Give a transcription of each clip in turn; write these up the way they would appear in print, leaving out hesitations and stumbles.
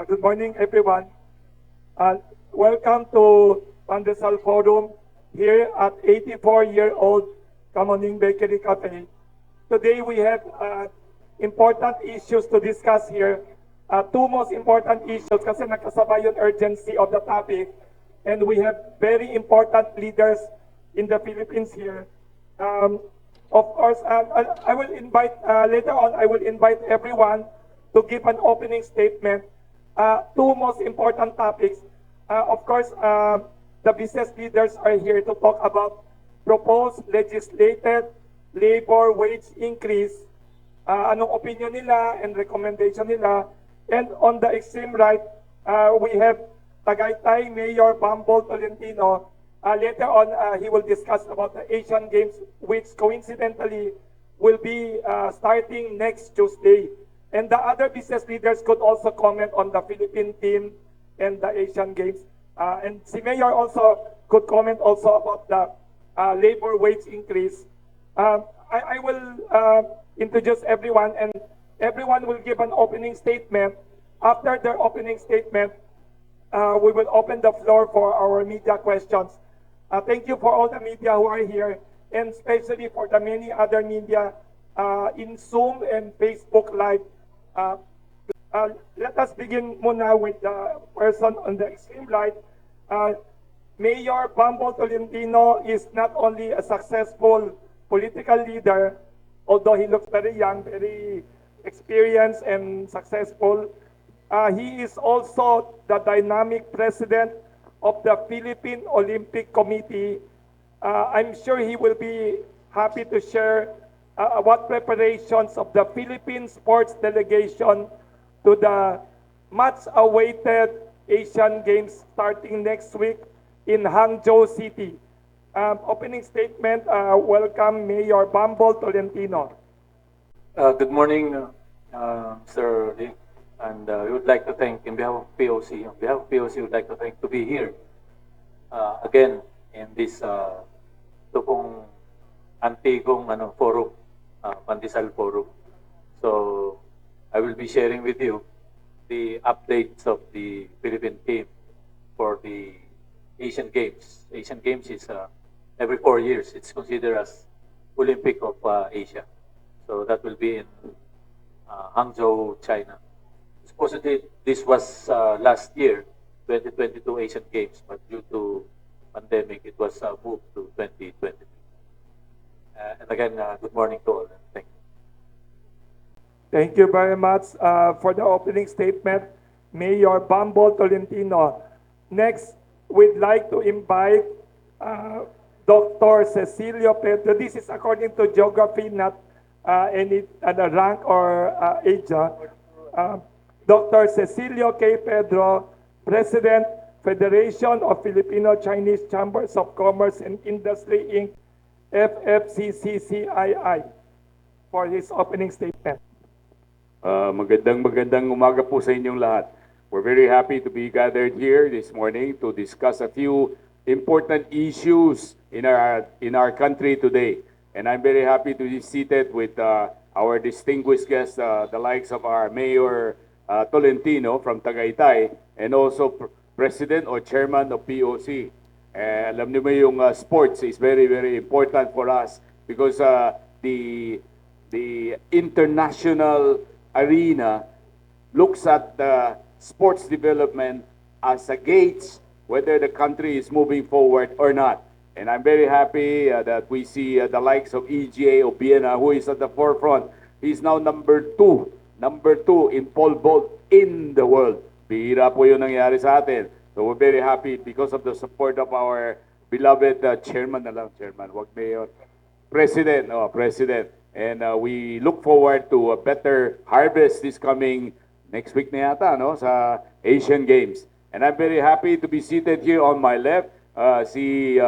Good morning, everyone. Welcome to Pandesal Forum here at 84-year-old Kamuning Bakery Cafe. Today we have important issues to discuss here. Two most important issues kasi nakasabay yung urgency of the topic, and we have very important leaders in the Philippines here. Of course, I will invite, later on, I will invite everyone to give an opening statement. Two most important topics. Of course, the business leaders are here to talk about proposed legislated labor wage increase, anong opinion nila and recommendation nila. And on the extreme right, we have Tagaytay Mayor Bambol Tolentino. Later on, he will discuss about the Asian Games, which coincidentally will be starting next Tuesday. And the other business leaders could also comment on the Philippine team and the Asian Games. And si Mayor also could comment also about the labor wage increase. I will introduce everyone, and everyone will give an opening statement. After their opening statement, we will open the floor for our media questions. Thank you for all the media who are here, and especially for the many other media in Zoom and Facebook Live. Let us begin muna with the person on the extreme right. Mayor Bambol Tolentino is not only a successful political leader, although he looks very young, very experienced and successful. He is also the dynamic president of the Philippine Olympic Committee. I'm sure he will be happy to share what preparations of the Philippine sports delegation to the much-awaited Asian Games starting next week in Hangzhou City. Opening statement, welcome Mayor Bambol Tolentino. Good morning, Sir Lee, and we would like to thank, in behalf of POC, we would like to thank to be here again in this ito pong antigong forum, Pandesal Forum. So I will be sharing with you the updates of the Philippine team for the Asian Games. Asian Games is every 4 years. It's considered as Olympic of Asia. So that will be in Hangzhou, China. Supposedly, this was last year, 2022 Asian Games, but due to pandemic, it was moved to 2023. And again, good morning to all. Thank you. Thank you very much for the opening statement, Mayor Bambol Tolentino. Next, we'd like to invite Dr. Cecilio Pedro. This is according to geography, not any rank or age. Dr. Cecilio K. Pedro, President, Federation of Filipino-Chinese Chambers of Commerce and Industry, Inc., FFCCCII, for his opening statement. Magandang umaga po sa inyong lahat. We're very happy to be gathered here this morning to discuss a few important issues in our country today. And I'm very happy to be seated with our distinguished guests, the likes of our Mayor Tolentino from Tagaytay, and also President or Chairman of POC. Alam niyo mo yung sports is very, very important for us because the international arena looks at the sports development as a gauge whether the country is moving forward or not. And I'm very happy that we see the likes of EGA of Vienna, who is at the forefront. He's now number two in pole vault in the world. Bihira po yung nangyari sa atin. So we're very happy because of the support of our beloved chairman, wag mayor, president. And we look forward to a better harvest this coming next week na yata, no, sa Asian Games. And I'm very happy to be seated here on my left, si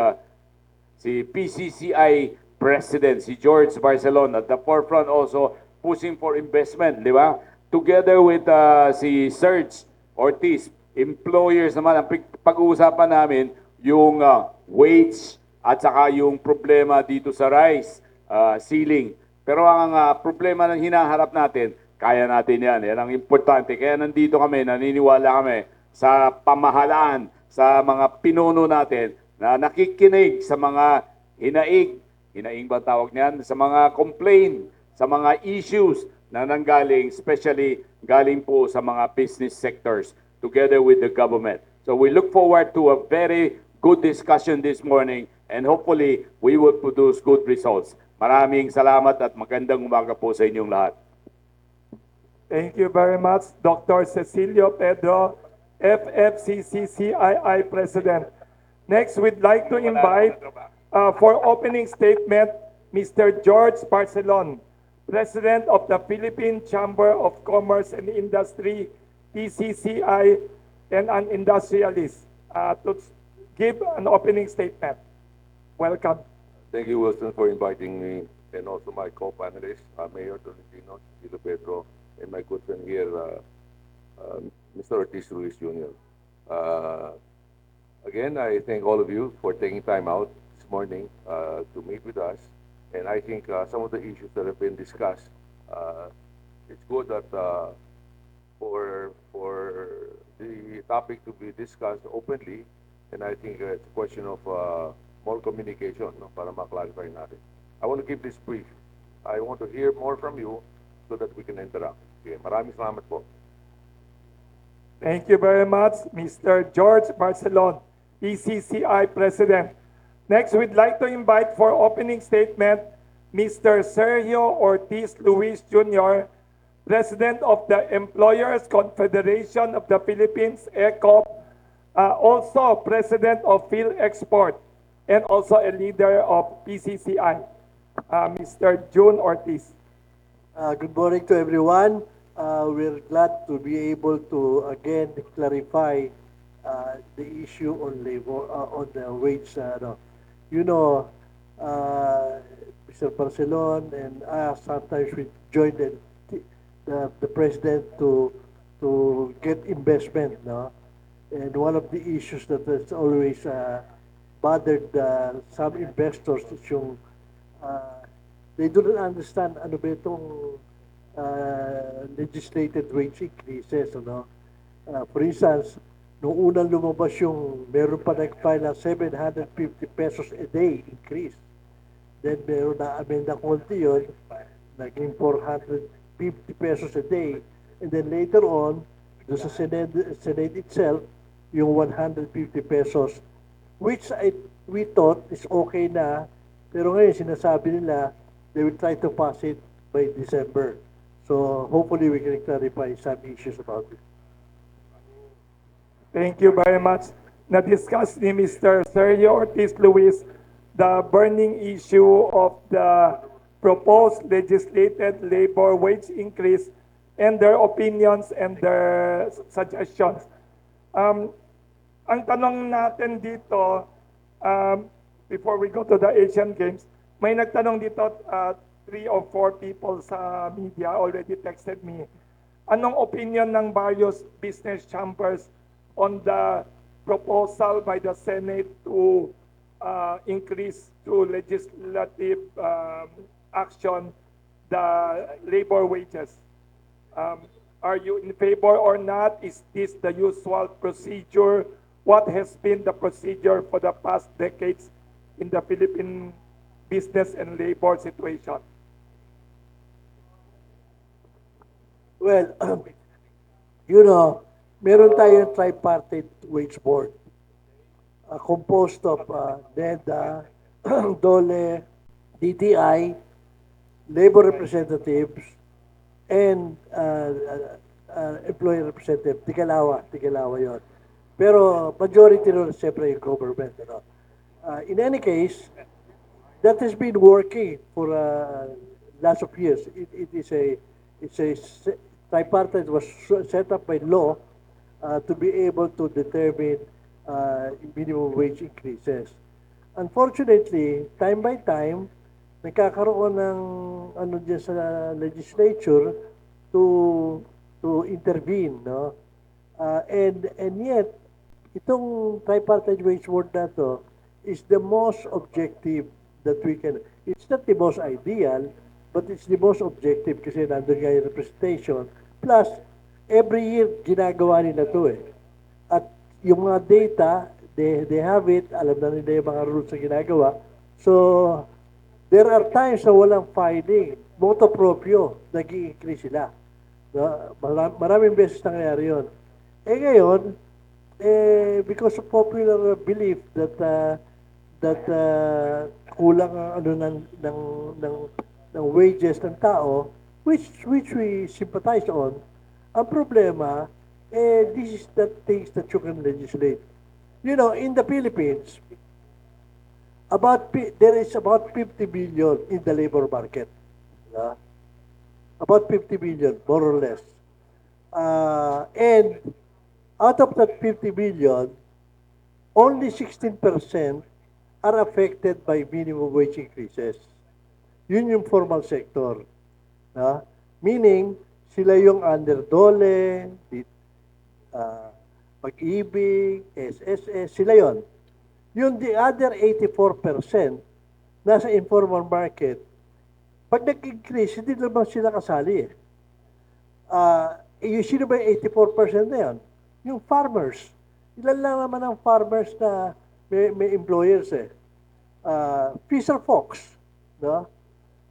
PCCI President, si George Barcelon, at the forefront also pushing for investment, di ba? Together with si Sergio, Ortiz, employers naman, ang pag-uusapan namin yung wage at saka yung problema dito sa rice ceiling. Pero ang problema na hinaharap natin, Kaya natin yan. Yan ang importante. Kaya nandito kami, naniniwala kami sa pamahalaan, sa mga pinuno natin na nakikinig sa mga hinaing, hinaing ba tawag niyan? Sa mga complaint, sa mga issues na nanggaling, especially galing po sa mga business sectors together with the government. So we look forward to a very good discussion this morning and hopefully we will produce good results. Maraming salamat at magandang umaga po sa inyong lahat. Thank you very much, Dr. Cecilio Pedro, FFCCCII President. Next, we'd like to invite for opening statement, Mr. George Barcelon, President of the Philippine Chamber of Commerce and Industry, PCCI, and an industrialist, to give an opening statement. Welcome. Thank you, Wilson, for inviting me, and also my co-panelists, Mayor Tolentino, Pedro, and my good friend here, Mr. Ortiz Ruiz Jr. Again, I thank all of you for taking time out this morning to meet with us. And I think some of the issues that have been discussed, it's good that for the topic to be discussed openly, and I think it's a question of more communication, no, para ma-clarify natin. I want to keep this brief. I want to hear more from you so that we can interact. Okay, maraming salamat po. Thank you very much, Mr. George Barcelon, PCCI President. Next, we'd like to invite for opening statement, Mr. Sergio Ortiz Luis Jr., President of the Employers Confederation of the Philippines, ECOP, also President of Phil Export, and also a leader of PCCI, Mr. June Ortiz. Good morning to everyone. We're glad to be able to again clarify the issue on labor, on the wage. You know, Mr. Barcelon and sometimes we join the president to get investment, no? And one of the issues that has always bothered some investors is yung they do not understand ano ba itong legislated wage increases, ano? For instance, nung unang lumabas yung meron pa nag-file ng 750 pesos a day increase. Then meron na amenda konti yun, naging 450 pesos a day. And then later on, doon sa Senate itself, yung 150 pesos, which we thought is okay na, pero ngayon sinasabi nila, they will try to pass it by December. So hopefully we can clarify some issues about it. Thank you very much. Na-discuss ni Mr. Sergio Ortiz Luis the burning issue of the proposed legislated labor wage increase and their opinions and their suggestions. Ang tanong natin dito, before we go to the Asian Games, may nagtanong dito, 3 or 4 people sa media already texted me. Anong opinion ng various business chambers on the proposal by the Senate to increase through legislative action the labor wages? Are you in favor or not? Is this the usual procedure? What has been the procedure for the past decades in the Philippine business and labor situation? Well, you know, meron tayong tripartite wage board composed of NEDA, DOLE, DTI, labor representatives, and employee representative. Tigalawa yun. Pero majority nun, siyempre, yung government. You know. In any case, that has been working for lots of years. It's a tripartite was set up by law to be able to determine minimum wage increases. Unfortunately, time by time, nagkakaroon ng ano dyan sa legislature to intervene, no? And yet, itong tripartite wage board na to is the most objective that we can. It's not the most ideal, but it's the most objective kasi nandun nga yung representation. Plus, every year, ginagawa nila to eh. At yung mga data, they have it, alam na nila yung mga rules na ginagawa. So, there are times na walang filing, moto proprio, nag-i-increase sila. No? Maraming beses nangyayari yun. Eh ngayon, because of popular belief that kulang ang ano ng wages ng tao, which we sympathize on. Ang problema, this is the things that you can legislate. You know, in the Philippines, there is about 50 billion in the labor market. About 50 billion, more or less. And out of that 50 billion, only 16% are affected by minimum wage increases. Yun yung formal sector. Meaning, sila yung under DOLE, Pag-ibig, SSS, sila yon. Yung the other 84% nasa informal market, pag nag-increase, hindi naman sila kasali. Yung sino ba yung 84% na yun? Yung farmers. Ilan lang naman ang farmers na may employers eh. Fisher folks, no?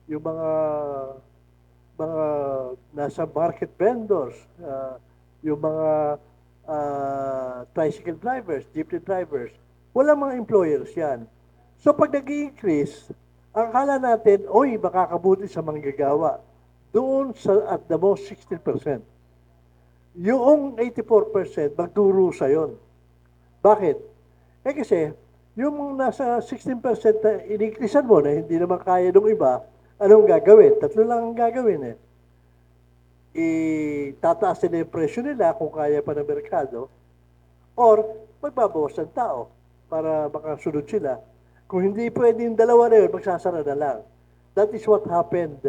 Yung mga nasa market vendors, yung mga tricycle drivers, jeepney drivers, wala mga employers yan. So pag nag-i-increase, ang akala natin, oy, makakabuti sa manggagawa. Doon sa at the most 16%. Yung 84%, magdurusa yon. Bakit? Kasi, yung nasa 16% na in-increasean mo na hindi naman kaya ng iba, anong gagawin? Tatlo lang ang gagawin eh. Itataas nila yung presyo nila kung kaya pa ng merkado, or magbabawas ng tao para makasunod sila. Kung hindi pwede yung dalawa na yun, magsasara na lang. That is what happened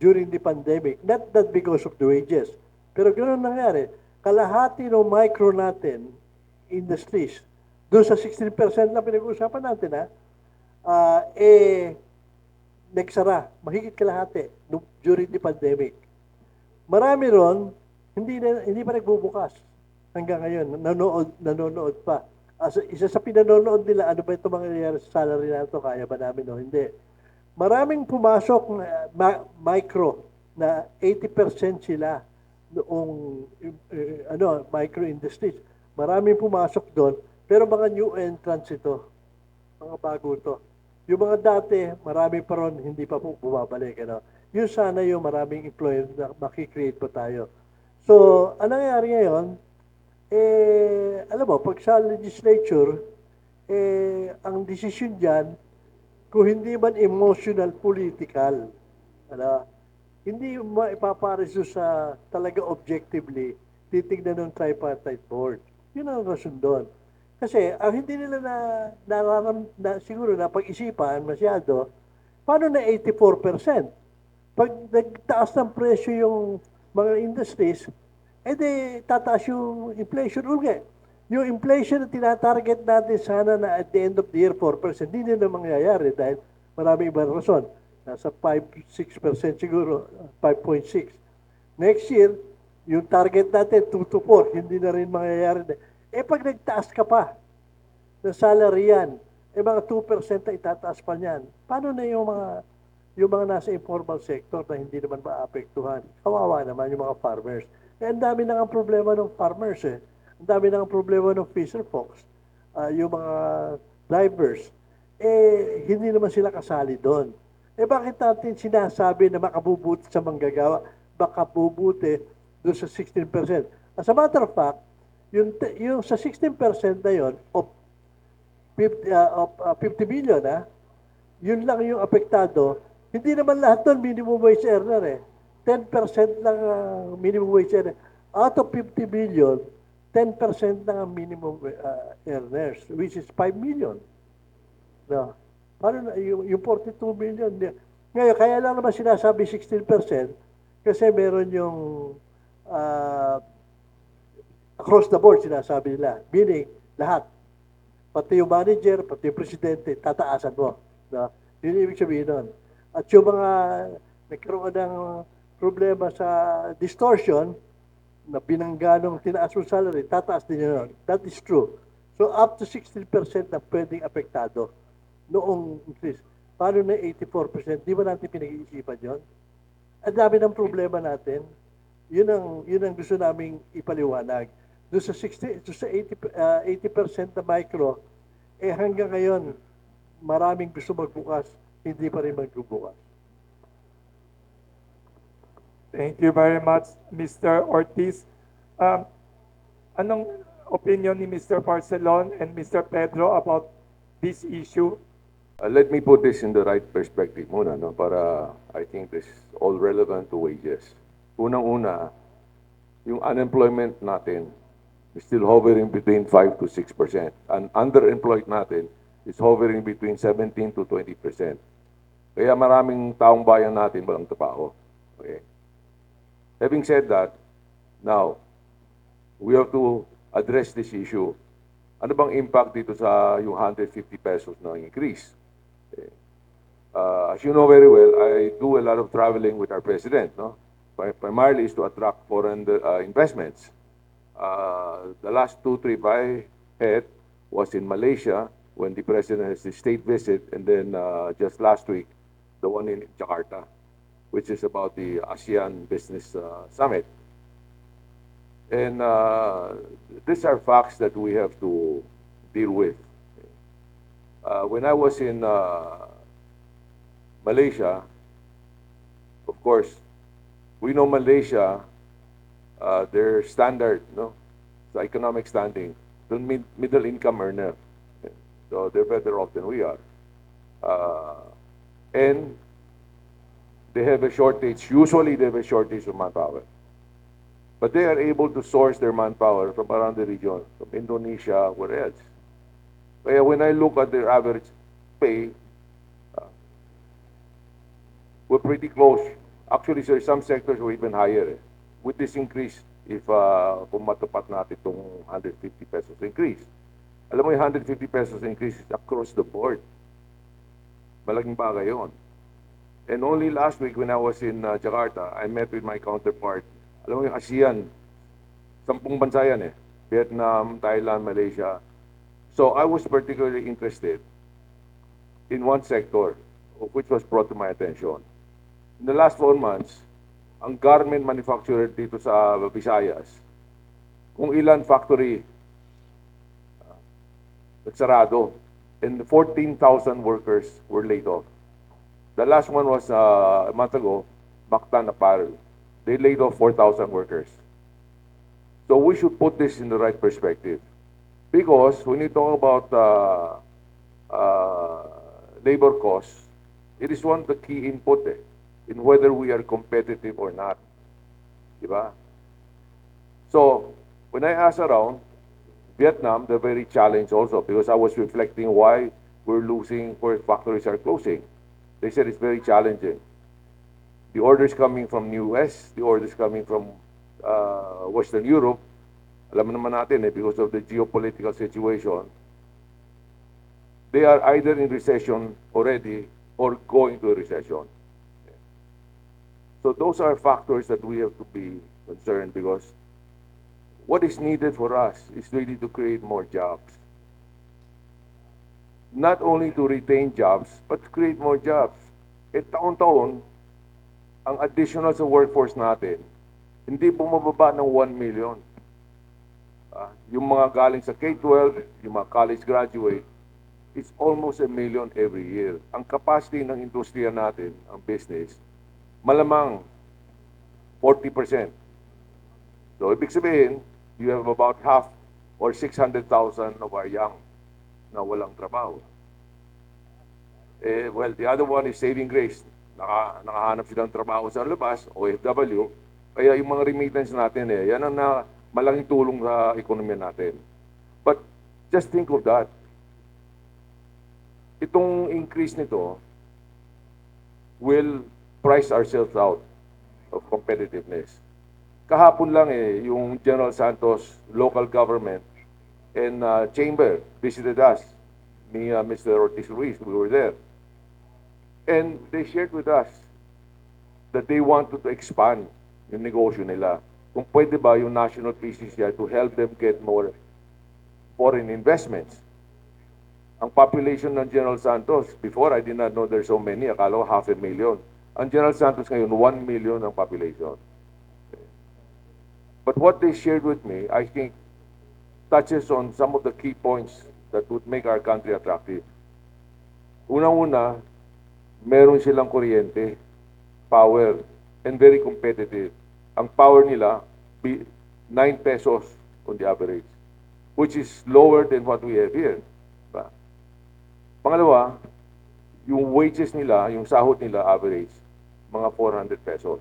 during the pandemic. Not that because of the wages. Pero ganoon nangyari. Kalahati ng micro natin, industries, doon sa 16% na pinag-uusapan natin, nagsara. Mahigit kalahati during the pandemic. Marami ron, hindi pa nagbubukas hanggang ngayon. Nanonood pa. Isa sa pinanonood nila, ano ba ito mangyayari sa salary na ito? Kaya ba namin o hindi? Maraming pumasok micro na 80% sila noong micro industries. Maraming pumasok doon, pero mga new entrants ito. Mga bago ito. Yung mga dati, marami pa ron, hindi pa po bumabalik. Yun sana yung maraming employer na makikreate pa tayo. So, anong nangyayari ngayon? Alam mo, pag sa legislature, ang decision dyan, kung hindi man emotional, political, hindi maipapares sa talaga objectively, titignan ng tripartite board. Yun ang rason doon. Kasi, ang hindi nila siguro napag-isipan masyado, paano na 84%? Pag nagtaas ng presyo yung mga industries, tataas yung inflation ulit. Yung inflation na tinatarget natin sana na at the end of the year 4%, hindi na mangyayari dahil maraming ibang rason. Nasa 5-6% siguro, 5.6. Next year, yung target natin 2 to 4, hindi na rin mangyayari. Pag nagtaas ka pa ng salary yan, mga 2% na itataas pa niyan. Paano na yung mga nasa informal sector na hindi naman maapektuhan? Kawawa naman yung mga farmers. Ang dami na ang problema ng farmers eh. Ang dami na ang problema ng fisher folks. Yung mga drivers. Hindi naman sila kasali doon. Bakit natin sinasabi na makabubuti sa manggagawa? Makabubuti doon sa 16%. As a matter of fact, yung sa 16% na yun, of 50 billion, yun lang yung apektado. Hindi naman lahat doon minimum wage earner eh. 10% lang minimum wage earner. Out of 50 billion, 10% lang ang minimum earners, which is 5 million. No. Paano na, yung 42 million. Ngayon, kaya lang naman sinasabi 16% kasi meron yung across the board sinasabi nila. Meaning, lahat. Pati yung manager, pati yung presidente, tataasan mo. No? Yun yung ibig sabihin nun. At yung mga nagkaroon ng problema sa distortion, na binangganong tinaas mo salary, tataas din yun. That is true. So up to 16% na pwedeng apektado noong increase. Paano na 84%? Di ba natin pinag-iisipan yun? Ang dami ng problema natin. Yun ang gusto naming ipaliwanag. Doon sa 60 doon sa 80% na micro, hanggang ngayon maraming gusto magbukas, hindi pa rin magbubukas. Thank you very much, Mr. Ortiz. Anong opinion ni Mr. Barcelon and Mr. Pedro about this issue? Let me put this in the right perspective muna, no? Para I think this is all relevant to wages. Unang-una, yung unemployment natin is still hovering between 5 to 6%. And underemployed natin is hovering between 17 to 20%. Kaya maraming taong bayan natin walang trabaho. Okay. Having said that, now, we have to address this issue. Ano bang impact dito sa yung 150 pesos na increase? Okay. As you know very well, I do a lot of traveling with our president, no? Primarily is to attract foreign investments. The last 2 trips I had was in Malaysia when the president has his state visit, and then just last week, the one in Jakarta, which is about the ASEAN Business Summit. And these are facts that we have to deal with. When I was in Malaysia, of course, we know Malaysia, their standard, no, the economic standing, the middle income earner. So they're better off than we are. And they have a shortage, usually they have a shortage of manpower. But they are able to source their manpower from around the region, from Indonesia, where else. Kaya when I look at their average pay, we're pretty close. Actually, sir, some sectors were even higher. With this increase, if kung matapat natin itong 150 pesos increase. Alam mo yung 150 pesos increase is across the board. Malaking bagay yun. And only last week when I was in Jakarta, I met with my counterpart. Alam mo yung ASEAN, 10 bansa yan eh. Vietnam, Thailand, Malaysia. So I was particularly interested in one sector, which was brought to my attention. In the last 4 months, ang garment manufacturer dito sa Visayas, kung ilan factory nagsarado, and 14,000 workers were laid off. The last one was a month ago, Mactan Apparel. They laid off 4,000 workers. So we should put this in the right perspective. Because when you talk about labor costs, it is one of the key input in whether we are competitive or not. Diba? So, when I ask around, Vietnam, they're very challenged also because I was reflecting why we're losing, where factories are closing. They said it's very challenging. The orders coming from US, the orders coming from Western Europe, alam naman natin because of the geopolitical situation, they are either in recession already or going to a recession. So those are factors that we have to be concerned because what is needed for us is really to create more jobs. Not only to retain jobs, but to create more jobs. Taon-taon, ang additional sa workforce natin, hindi bumababa ng 1 million. Yung mga galing sa K-12, yung mga college graduate, it's almost 1 million every year. Ang capacity ng industriya natin, ang business, malamang 40%. So, ibig sabihin, you have about half or 600,000 of our young na walang trabaho. Well, the other one is saving grace. Nakahanap silang trabaho sa labas, OFW. Kaya yung mga remittance natin, yan ang malaking tulong sa ekonomiya natin. But just think of that. Itong increase nito will price ourselves out of competitiveness. Kahapon lang yung General Santos local government and chamber visited us. Me, Mr. Ortiz Ruiz, we were there. And they shared with us that they want to expand yung negosyo nila. Kung pwede ba yung National PCCI to help them get more foreign investments. Ang population ng General Santos, before I did not know there's so many, akala ko 500,000. Ang General Santos ngayon, 1 million ang population. But what they shared with me, I think, touches on some of the key points that would make our country attractive. Unang-una, meron silang kuryente, power, and very competitive. Ang power nila, 9 pesos on the average, which is lower than what we have here. Diba? Pangalawa, yung wages nila, yung sahod nila average, mga 400 pesos.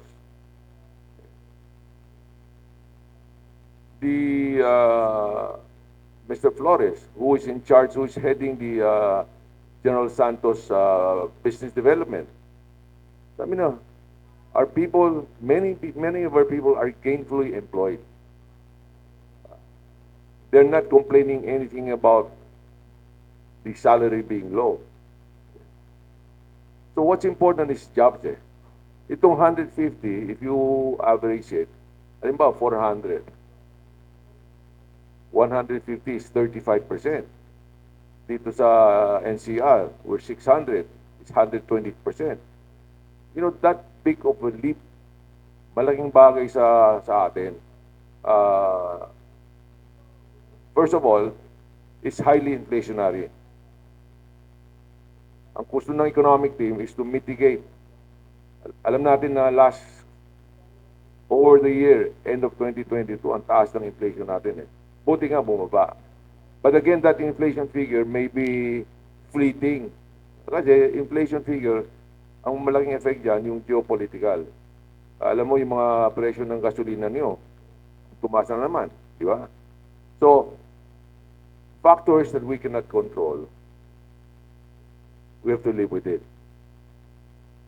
The Mr. Flores, who is in charge, who is heading the General Santos business development, sabi na, our people, many of our people are gainfully employed. They're not complaining anything about the salary being low. So what's important is jobs eh. Itong 150, if you average it, halimbawa 400. 150 is 35%. Dito sa NCR, we're 600, it's 120%. You know, that big of a leap, malaking bagay sa atin. First of all, it's highly inflationary. Ang gusto ng economic team is to mitigate. Alam natin na over the year, end of 2022, ang taas ng inflation natin eh. Buti nga bumaba. But again, that inflation figure may be fleeting. Kasi inflation figure, ang malaking effect dyan, yung geopolitical. Alam mo, yung mga presyo ng gasolina niyo, tumaas na naman. Di ba? So, factors that we cannot control, we have to live with it.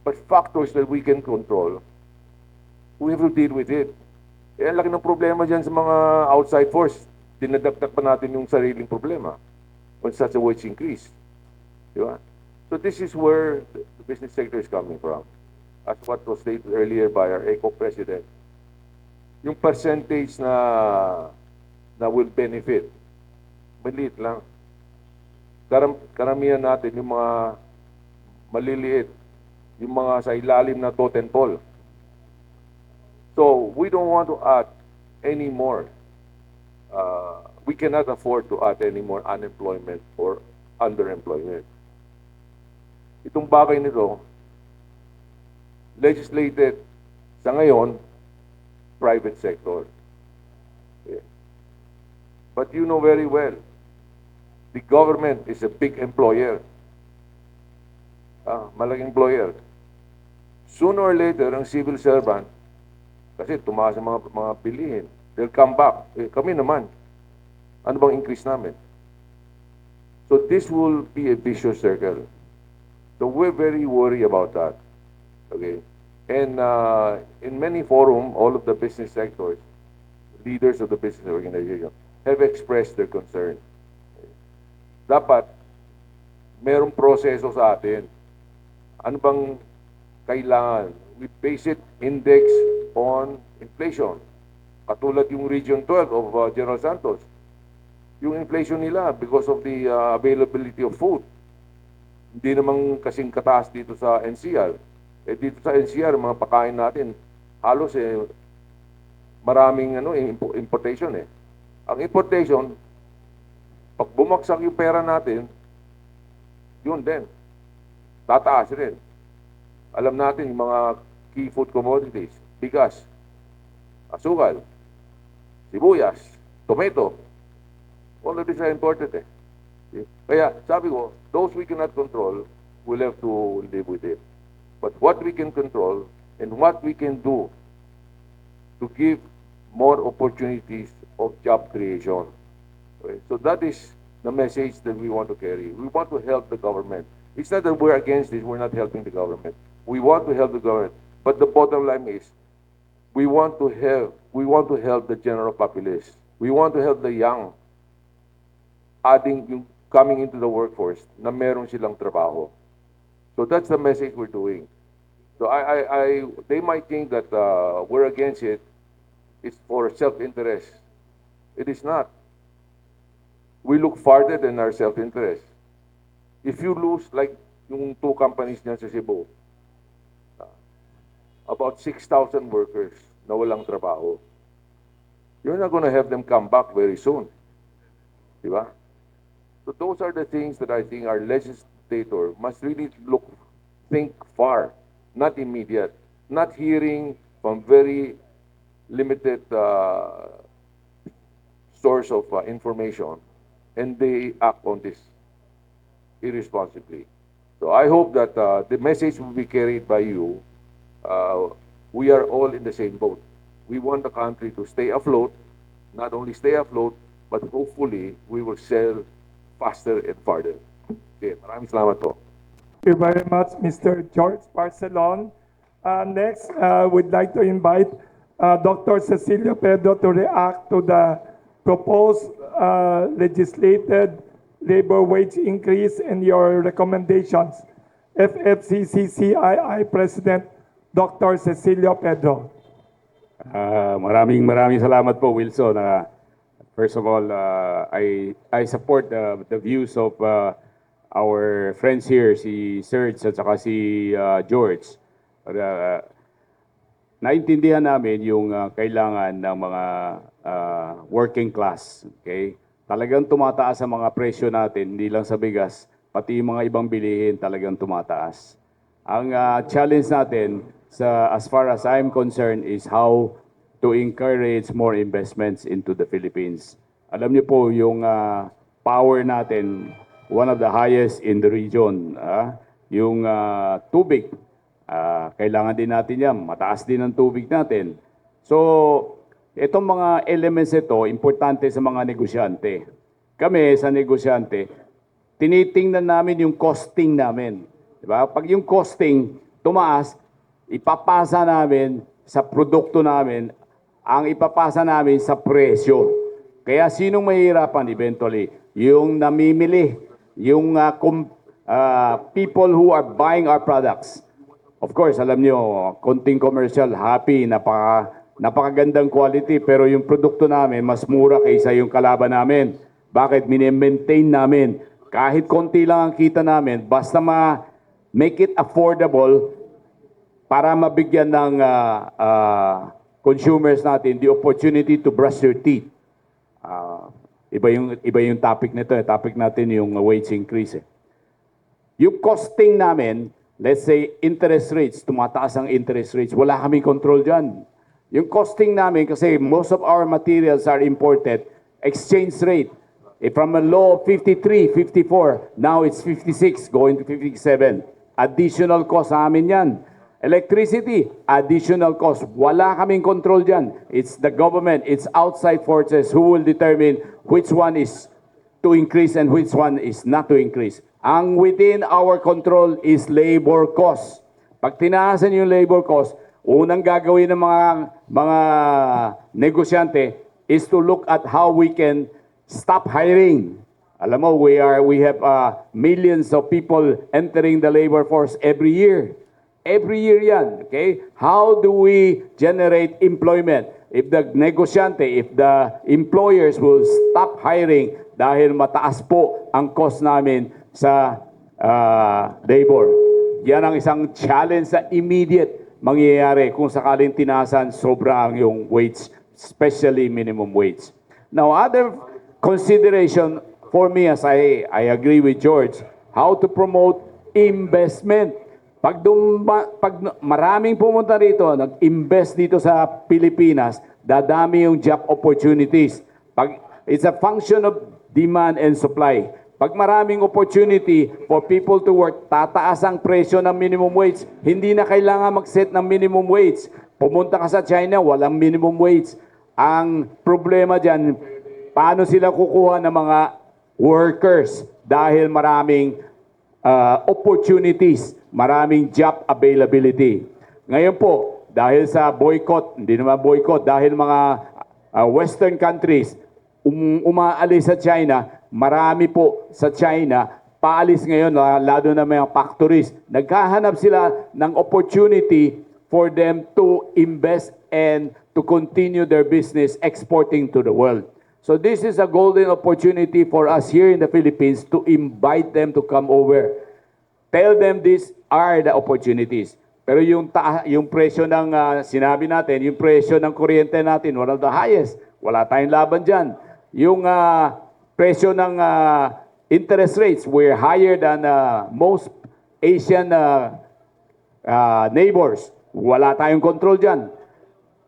But factors that we can control, we have to deal with it. Eh, ang laki ng problema dyan sa mga outside force. Dinadagdag pa natin yung sariling problema on such a wage increase. Di ba? So this is where the business sector is coming from. As what was stated earlier by our ECOP president. Yung percentage na will benefit, maliit lang. Karamihan natin yung mga maliliit, yung mga sa ilalim na totem pole. So we don't want to add any more. We cannot afford to add any more unemployment or underemployment. Itong bagay nito, legislated sa ngayon, private sector. Yeah. But you know very well, the government is a big employer. Malaking employer. Sooner or later, ang civil servant, kasi tumaas ang mga bilihin, they'll come back. Eh, kami naman. Ano bang increase namin? So this will be a vicious circle. So we're very worried about that. Okay? And in many forums, all of the business sectors, leaders of the business organization, have expressed their concern. Dapat, merong proseso sa atin. Ano bang kailangan? We base it index on inflation. Katulad yung Region 12 of General Santos. Yung inflation nila because of the availability of food. Hindi naman kasing kataas dito sa NCR. Eh dito sa NCR, mga pakain natin, halos maraming importation eh. Ang importation, pag bumagsak yung pera natin, yun din. Tataas rin. Alam natin yung mga key food commodities, bigas, asukal, sibuyas, tomato, all of these are imported eh. Kaya sabi ko, those we cannot control, we'll have to live with it. But what we can control and what we can do to give more opportunities of job creation. Okay? So that is the message that we want to carry. We want to help the government. It's not that we're against it, we're not helping the government. We want to help the government. But the bottom line is, we want to help the general populace. We want to help the young, coming into the workforce na meron silang trabaho. So that's the message we're doing. So they might think that we're against it. It's for self-interest. It is not. We look farther than our self-interest. If you lose, like yung two companies niya sa Cebu, about 6,000 workers na walang trabaho, you're not going to have them come back very soon. Diba? So those are the things that I think our legislator must really think far, not immediate, not hearing from very limited source of information, and they act on this irresponsibly. So I hope that the message will be carried by you. We are all in the same boat. We want the country to stay afloat, not only stay afloat, but hopefully we will sell faster and farther. Okay, maraming salamat po. Thank you very much, Mr. George Barcelon. Next, we'd like to invite Dr. Cecilio Pedro to react to the proposed legislated labor wage increase and your recommendations. FFCCCII President Dr. Cecilio Pedro. Maraming salamat po, Wilson. First of all, I support the views of our friends here, si Serge at saka si George. Naintindihan namin yung kailangan ng mga working class. Okay? Talagang tumataas ang mga presyo natin, hindi lang sa bigas, pati yung mga ibang bilihin talagang tumataas. Ang challenge natin, as far as I'm concerned, is how to encourage more investments into the Philippines. Alam niyo po, yung power natin, one of the highest in the region. Yung tubig, kailangan din natin yan. Mataas din ang tubig natin. So, itong mga elements ito, importante sa mga negosyante. Kami, sa negosyante, tinitingnan namin yung costing namin. Diba? Pag yung costing tumaas, ipapasa namin sa produkto namin, ang ipapasa namin sa presyo. Kaya sinong mahihirapan eventually? Yung namimili, yung people who are buying our products. Of course, alam nyo, konting commercial, happy, napakagandang quality, pero yung produkto namin mas mura kaysa yung kalaban namin. Bakit? Mini-maintain namin. Kahit konti lang ang kita namin, basta make it affordable para mabigyan ng consumers natin the opportunity to brush their teeth. Iba yung topic nito. Topic natin yung wage increase. Yung costing namin, let's say interest rates, tumataas ang interest rates, wala kaming control dyan. Yung costing namin, kasi most of our materials are imported, exchange rate, from a low of 53, 54, now it's 56, going to 57. Additional cost sa amin yan. Electricity, additional cost. Wala kaming control dyan. It's the government, it's outside forces who will determine which one is to increase and which one is not to increase. Ang within our control is labor cost. Pag tinaasan yung labor cost, unang gagawin ng mga negosyante is to look at how we can stop hiring. Alam mo, we have millions of people entering the labor force every year. Every year yan, okay? How do we generate employment? If the negosyante, if the employers will stop hiring dahil mataas po ang cost namin sa labor. Yan ang isang challenge sa immediate mangyayari kung sakaling tinasan sobra ang yung wage, especially minimum wage. Now, other consideration for me, as I agree with George, how to promote investment. Pag maraming pumunta rito, nag-invest dito sa Pilipinas, dadami yung job opportunities. It's a function of demand and supply. Pag maraming opportunity for people to work, tataas ang presyo ng minimum wage. Hindi na kailangan mag-set ng minimum wage. Pumunta ka sa China, walang minimum wage. Ang problema dyan, paano sila kukuha ng mga workers? Dahil maraming opportunities, maraming job availability. Ngayon po, dahil sa boycott, hindi naman boycott, dahil mga Western countries umaalis sa China, marami po sa China paalis ngayon, lalo na mga factories. Naghahanap sila ng opportunity for them to invest and to continue their business exporting to the world. So this is a golden opportunity for us here in the Philippines to invite them to come over. Tell them these are the opportunities. Pero yung presyo ng sinabi natin, yung presyo ng kuryente natin, one of the highest. Wala tayong laban dyan. Yung presyo ng interest rates, we're higher than most Asian neighbors. Wala tayong control dyan.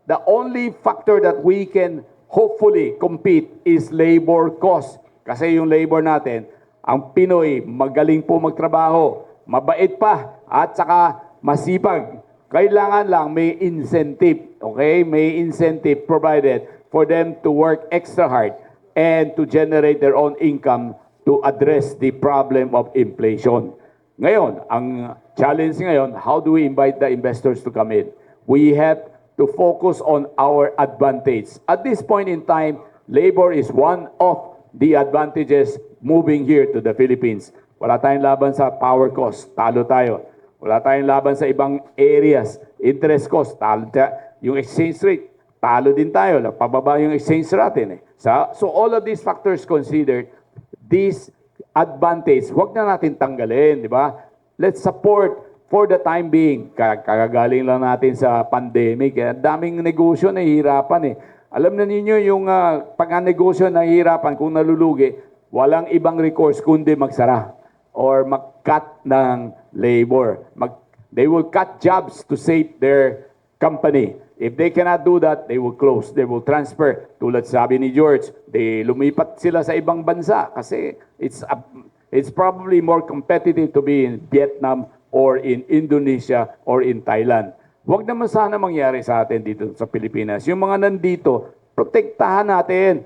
The only factor that we can hopefully compete is labor cost. Kasi yung labor natin, ang Pinoy, magaling po magtrabaho, mabait pa, at saka masipag. Kailangan lang may incentive, okay? May incentive provided for them to work extra hard and to generate their own income to address the problem of inflation. Ngayon, ang challenge ngayon, how do we invite the investors to come in? We have to focus on our advantage. At this point in time, labor is one of the advantages moving here to the Philippines. Wala tayong laban sa power cost, talo tayo. Wala tayong laban sa ibang areas, interest cost, talo tayo. Yung exchange rate, talo din tayo. Pababa yung exchange natin. So all of these factors considered, this advantage, huwag na natin tanggalin, di ba? Let's support for the time being. Kagagaling lang natin sa pandemic. Daming negosyo nahihirapan eh. Alam na ninyo yung pag-negosyo nahihirapan kung nalulugi, walang ibang recourse kundi magsara or mag-cut ng labor. They will cut jobs to save their company. If they cannot do that, they will close. They will transfer. Tulad sabi ni George, lumipat sila sa ibang bansa kasi it's probably more competitive to be in Vietnam or in Indonesia or in Thailand. Huwag naman sana mangyari sa atin dito sa Pilipinas. Yung mga nandito, protektahan natin,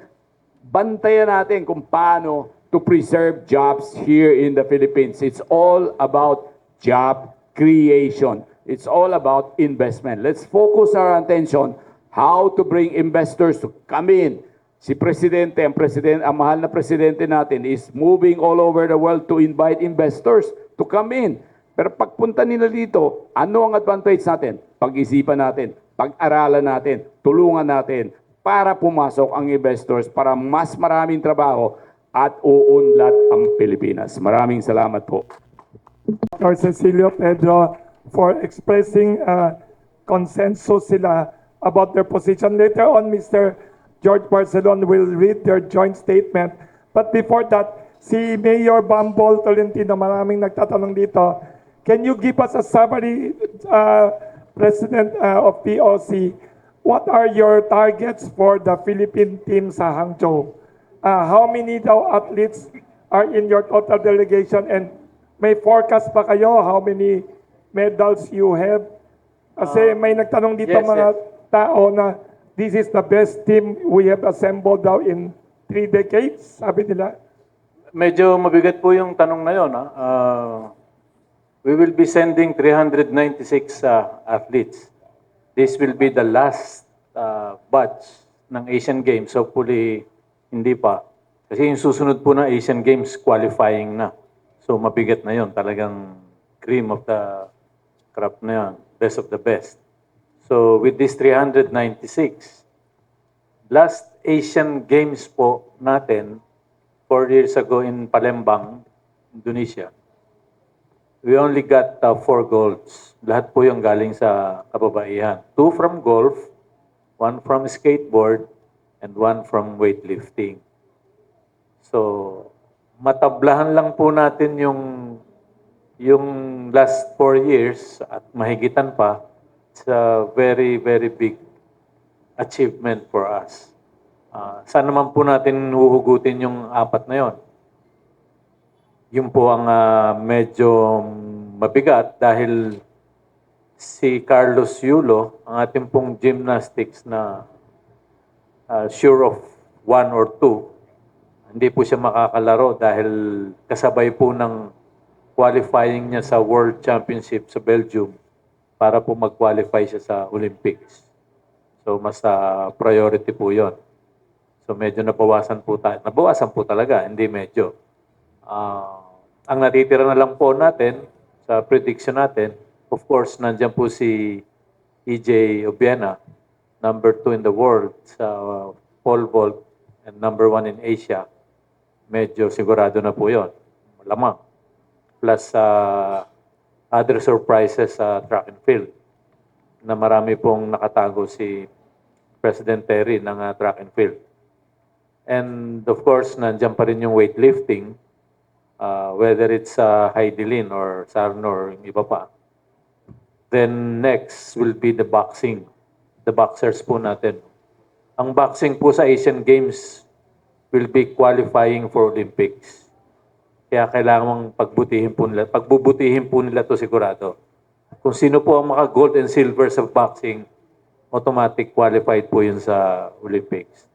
bantayan natin kung paano to preserve jobs here in the Philippines. It's all about job creation. It's all about investment. Let's focus our attention how to bring investors to come in. Si Presidente, ang mahal na Presidente natin is moving all over the world to invite investors to come in. Pero pagpunta nila dito, ano ang advantage natin? Pag-isipan natin, pag-aralan natin, tulungan natin para pumasok ang investors para mas maraming trabaho at uunlad ang Pilipinas. Maraming salamat po. Dr. Cecilio Pedro for expressing consensus sila about their position. Later on, Mr. George Barcelon will read their joint statement. But before that, si Mayor Bambol Tolentino, maraming nagtatanong dito, can you give us a summary, President of POC, what are your targets for the Philippine team sa Hangzhou? How many daw athletes are in your total delegation and may forecast pa kayo how many medals you have? Kasi may nagtanong dito yes, mga tao na this is the best team we have assembled daw in 3 decades, sabi nila. Medyo mabigat po yung tanong na yun. We will be sending 396 athletes. This will be the last batch ng Asian Games. Hopefully, hindi pa. Kasi yung susunod po na Asian Games, qualifying na. So mabigat na yun. Talagang cream of the crop na yan. Best of the best. So with this 396, last Asian Games po natin, 4 years ago in Palembang, Indonesia, we only got 4 golds. Lahat po yung galing sa kababaihan. 2 from golf, 1 from skateboard, and 1 from weightlifting. So, matablahan lang po natin yung last 4 years at mahigitan pa. It's a very, very big achievement for us. Saan naman po natin huhugutin yung 4 na yon? Yun po ang medyo mabigat dahil si Carlos Yulo, ang ating pong gymnastics na sure of 1 or 2, hindi po siya makakalaro dahil kasabay po ng qualifying niya sa World Championship sa Belgium para po mag-qualify siya sa Olympics. So mas priority po yon. So medyo nabawasan po tayo. Nabawasan po talaga, hindi medyo. Ang natitira na lang po natin sa prediction natin, of course, nandiyan po si EJ Obiena, number 2 in the world sa pole vault and number 1 in Asia. Medyo sigurado na po yun. Malamang. Plus other surprises sa track and field na marami pong nakatago si President Terry ng track and field. And of course, nandiyan pa rin yung weightlifting, whether it's Heidelin or Sarno or yung iba pa. Then next will be the boxing. The boxers po natin. Ang boxing po sa Asian Games will be qualifying for Olympics. Kaya kailangan pagbubutihin po nila to sigurado. Kung sino po ang maka-gold and silver sa boxing, automatic qualified po yun sa Olympics.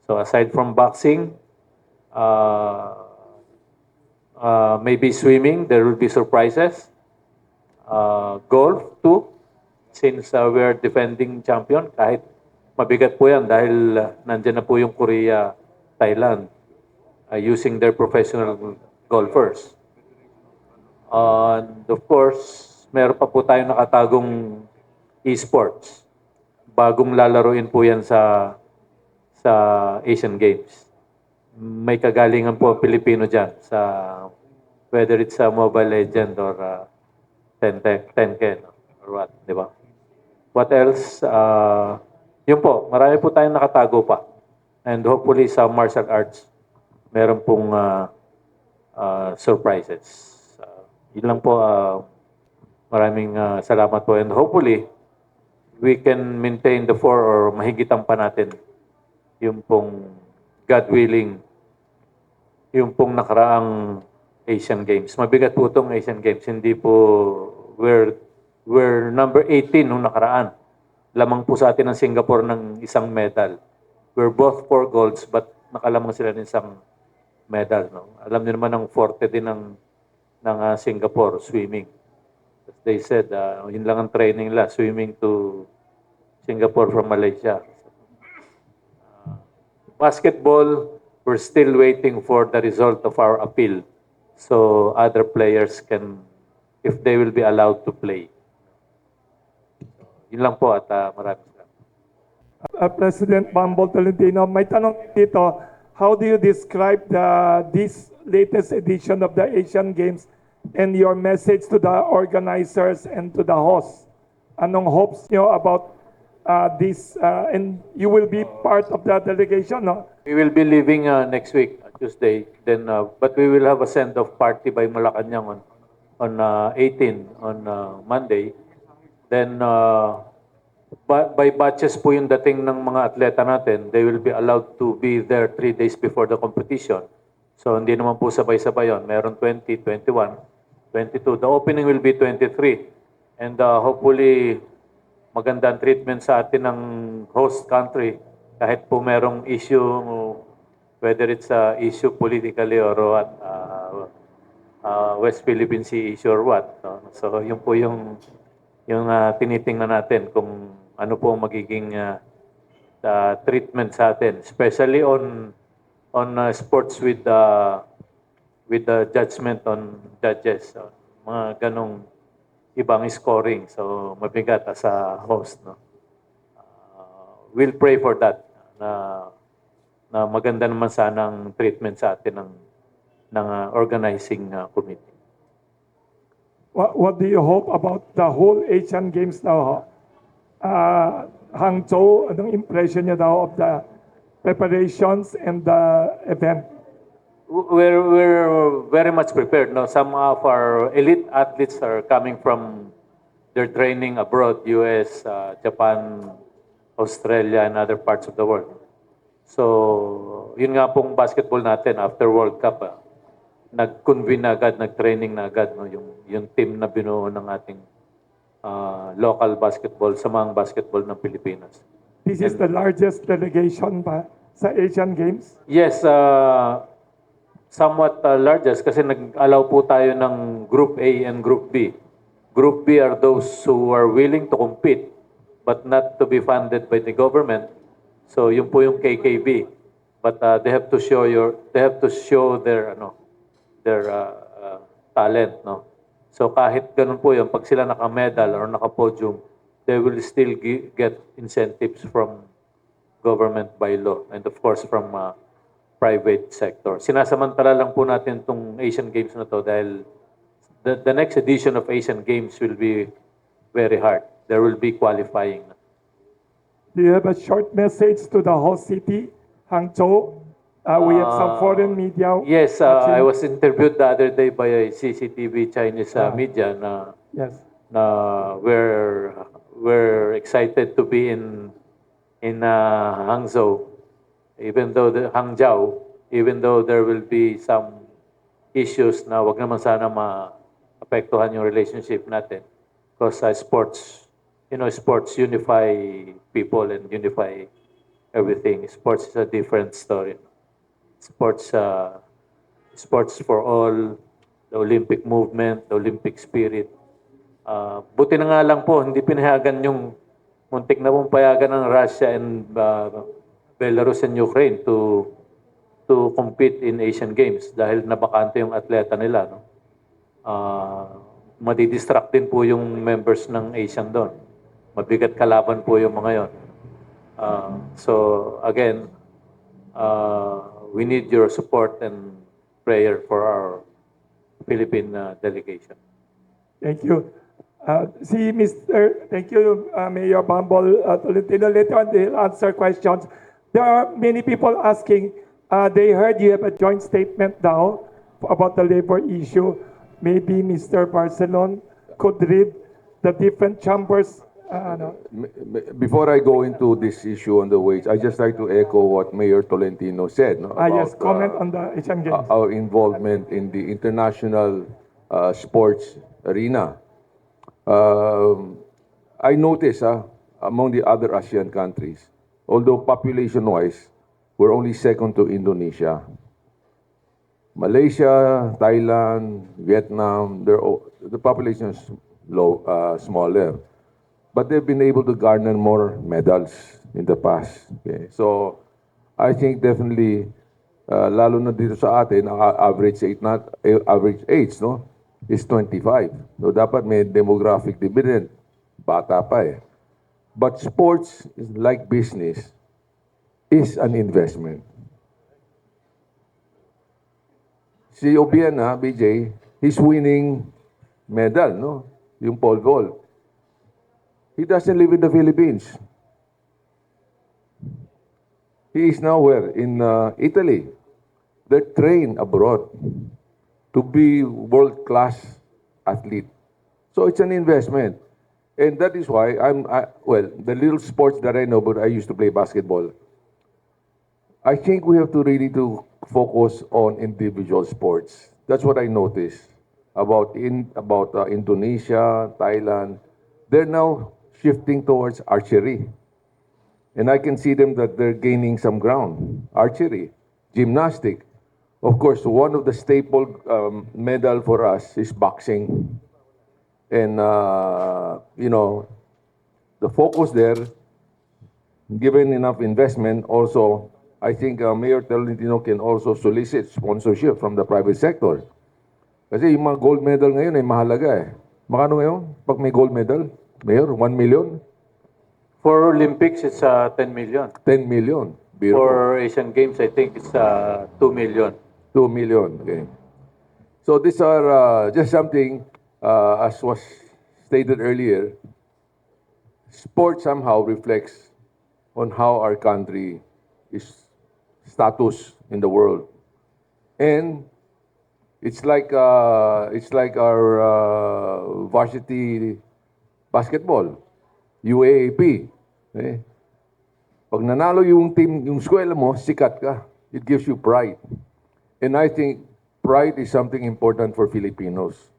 So aside from boxing, maybe swimming, there will be surprises. Golf too, since we are defending champion, kahit mabigat po yan dahil nandyan na po yung Korea, Thailand, using their professional golfers. And of course, meron pa po tayong nakatagong esports. Bagong lalaruin po yan sa Asian Games. May kagalingan po ang Pilipino dyan sa whether it's a Mobile Legend or 10K or what, di ba? What else? Yun po, marami po tayong nakatago pa. And hopefully sa martial arts, meron pong surprises. Yun lang po, maraming salamat po. And hopefully, we can maintain the 4 or mahigitan pa natin yung pong God willing, yung pong nakaraang Asian Games. Mabigat po itong Asian Games. Hindi po, we're number 18 nung nakaraan. Lamang po sa atin ng Singapore ng isang medal. We're both 4 golds but nakalamang sila ng isang medal. No? Alam niyo naman ang forte din ng Singapore, swimming. As they said, yun lang ang training nila, swimming to Singapore from Malaysia. Basketball, we're still waiting for the result of our appeal. So other players can, if they will be allowed to play. Yun lang po at maraming salamat. President Bambol Tolentino, may tanong dito, how do you describe this latest edition of the Asian Games and your message to the organizers and to the hosts? Anong hopes nyo about this? And you will be part of the delegation, no? We will be leaving next week, Tuesday. Then, but we will have a send-off party by Malacanang on 18 on Monday. Then, by batches po yung dating ng mga atleta natin. They will be allowed to be there 3 days before the competition. So, hindi naman po sabay-sabay yun. Meron 20, 21, 22. The opening will be 23. And hopefully, magandang treatment sa atin ng host country. Kahit po merong issue, whether it's a issue politically or what, West Philippine Sea issue or what. No? So, yun po yung tinitingnan natin kung ano po magiging treatment sa atin, especially on sports with the judgment on judges, so, mga ganong ibang scoring, so mabigat as a host, no. We'll pray for that na maganda naman sanang treatment sa atin ng organizing committee. What do you hope about the whole Asian Games now? Hangzhou, anong impression niyo daw of the preparations and the event? We're very much prepared. No, some of our elite athletes are coming from their training abroad, US, Japan, Australia, and other parts of the world. So, yun nga pong basketball natin after World Cup. Nag-convene na agad, nag-training na agad, no, yung team na binuo ng ating local basketball, samang basketball ng Pilipinas. This is the largest delegation ba sa Asian Games? Yes, somewhat largest kasi nag-allow po tayo ng Group A and Group B. Group B are those who are willing to compete but not to be funded by the government. So yun po yung KKB. But they have to show their talent, no? So kahit ganun po yun, pag sila naka-medal or naka-podium, they will still get incentives from government by law and of course from private sector. Sinasamantala lang po natin itong Asian Games na to dahil the next edition of Asian Games will be very hard. There will be qualifying. Do you have a short message to the host city, Hangzhou? We have some foreign media. Yes, watching. I was interviewed the other day by a CCTV Chinese media na Yes. we're excited to be in Hangzhou, even though there will be some issues na wag naman sana maapektuhan yung relationship natin, because sports, sports unify people and unify everything. Sports is a different story. Sports for all, the Olympic movement, the Olympic spirit. Buti na nga lang po, hindi pinayagan yung muntik na pong payagan ng Russia and Belarus and Ukraine to compete in Asian Games dahil nabakante yung atleta nila. No? Madidistract din po yung members ng Asian doon. Mabigat kalaban po yung mga yon. So again, we need your support and prayer for our Philippine delegation. Thank you. Thank you, Mayor Bambol, Tolentino. Later on, they'll answer questions. There are many people asking, they heard you have a joint statement now about the labor issue. Maybe Mr. Barcelon could read the different chambers. Before I go into this issue on the wage, I just like to echo what Mayor Tolentino said. No, Yes, about, comment on the Asian Games. our involvement in the international sports arena. I notice among the other ASEAN countries, although population-wise, we're only second to Indonesia. Malaysia, Thailand, Vietnam, the population is smaller. But they've been able to garner more medals in the past. Okay? So, I think definitely, lalo na dito sa atin, ang average age, no, is 25. So, dapat may demographic dividend. Bata pa eh. But sports, is like business, is an investment. Si Obiena, BJ, he's winning medal, no? Yung pole vault. He doesn't live in the Philippines. He is now where? In Italy. They're trained abroad to be world-class athlete. So it's an investment. And that is why the little sports that I know, but I used to play basketball. I think we have to really focus on individual sports. That's what I noticed about Indonesia, Thailand. They're now shifting towards archery. And I can see them that they're gaining some ground. Archery, gymnastic. Of course, one of the staple medal for us is boxing. And, the focus there, given enough investment, also, I think Mayor Tolentino can also solicit sponsorship from the private sector. Kasi yung mga gold medal ngayon ay mahalaga eh. Makano ngayon? Pag may gold medal, Mayor, 1 million? For Olympics, it's 10 million. 10 million. Beautiful. For Asian Games, I think it's 2 million. 2 million, okay. So these are just something, as was stated earlier, sport somehow reflects on how our country is status in the world. And it's like our varsity basketball, UAAP. Eh? Pag nanalo yung team, yung eskwela mo, sikat ka. It gives you pride. And I think pride is something important for Filipinos.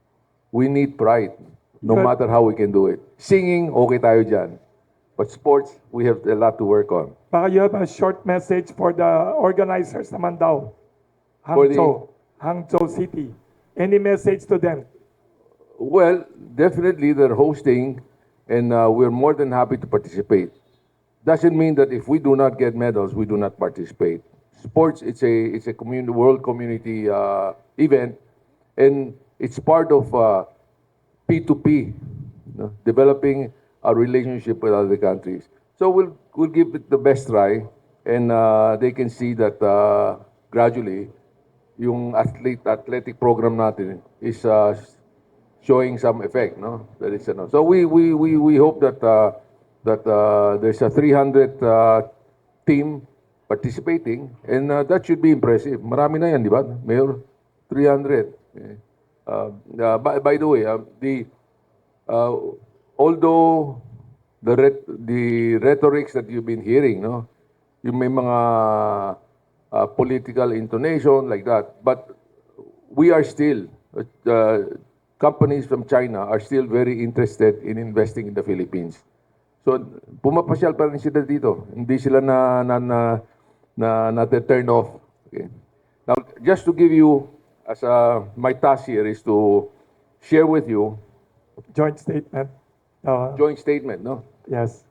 We need pride, no matter how we can do it. Singing, okay tayo dyan. But sports, we have a lot to work on. Baka you have a short message for the organizers naman daw. For the- Hangzhou City. Any message to them? Well, definitely they're hosting, and we're more than happy to participate. Doesn't mean that if we do not get medals, we do not participate. Sports, it's a world community event, and it's part of P2P, developing a relationship with other countries. So we'll give it the best try, and they can see that gradually, yung athletic program natin is showing some effect, no? That is, ano. So we hope that there's a 300 team participating, and that should be impressive. Marami na yan, di ba, Mayor? 300. By the way, although the rhetorics that you've been hearing, no, yung may mga political intonation like that, but we are still, companies from China are still very interested in investing in the Philippines. So pumapasyal pa rin sila dito. Hindi sila na turn off. Okay. Now, just to give you, as my task here is to share with you Joint statement. joint statement, no? Yes.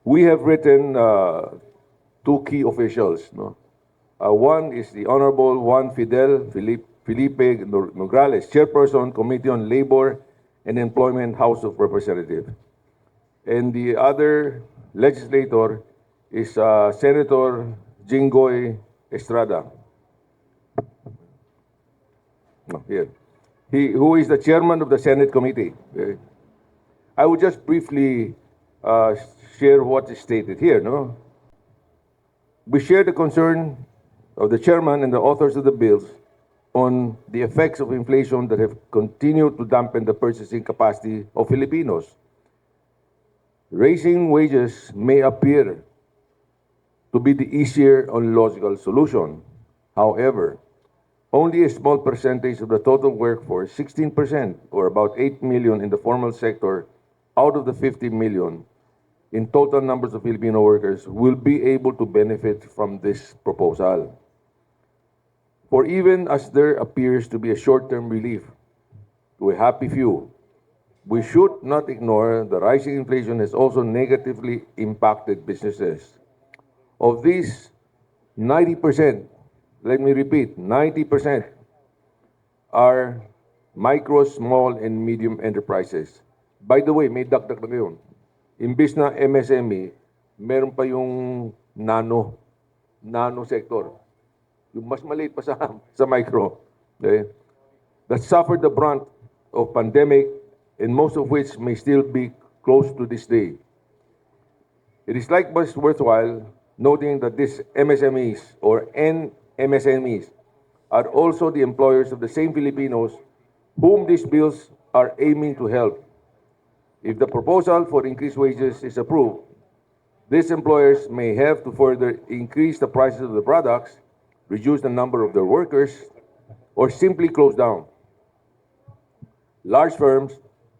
We have written two key officials, no? One is the Honorable Juan Felipe Nograles, Chairperson, Committee on Labor and Employment, House of Representatives. And the other legislator is Senator Jinggoy Estrada. No, here. Who is the chairman of the Senate Committee. I would just briefly share what is stated here, no? We share the concern of the chairman and the authors of the bills on the effects of inflation that have continued to dampen the purchasing capacity of Filipinos. Raising wages may appear to be the easier and logical solution. However, only a small percentage of the total workforce, 16%, or about 8 million in the formal sector, out of the 50 million in total numbers of Filipino workers, will be able to benefit from this proposal. For even as there appears to be a short-term relief to a happy few, we should not ignore the rising inflation has also negatively impacted businesses. Of these, 90%, let me repeat, 90% are micro, small, and medium enterprises. By the way, may dagdag na ngayon. Imbis na MSME, meron pa yung nano sector. Yung mas maliit pa sa micro. Okay? That suffered the brunt of pandemic, and most of which may still be close to this day. It is likewise worthwhile noting that these MSMEs or NMSMEs are also the employers of the same Filipinos whom these bills are aiming to help. If the proposal for increased wages is approved, these employers may have to further increase the prices of the products, reduce the number of their workers, or simply close down. Large firms,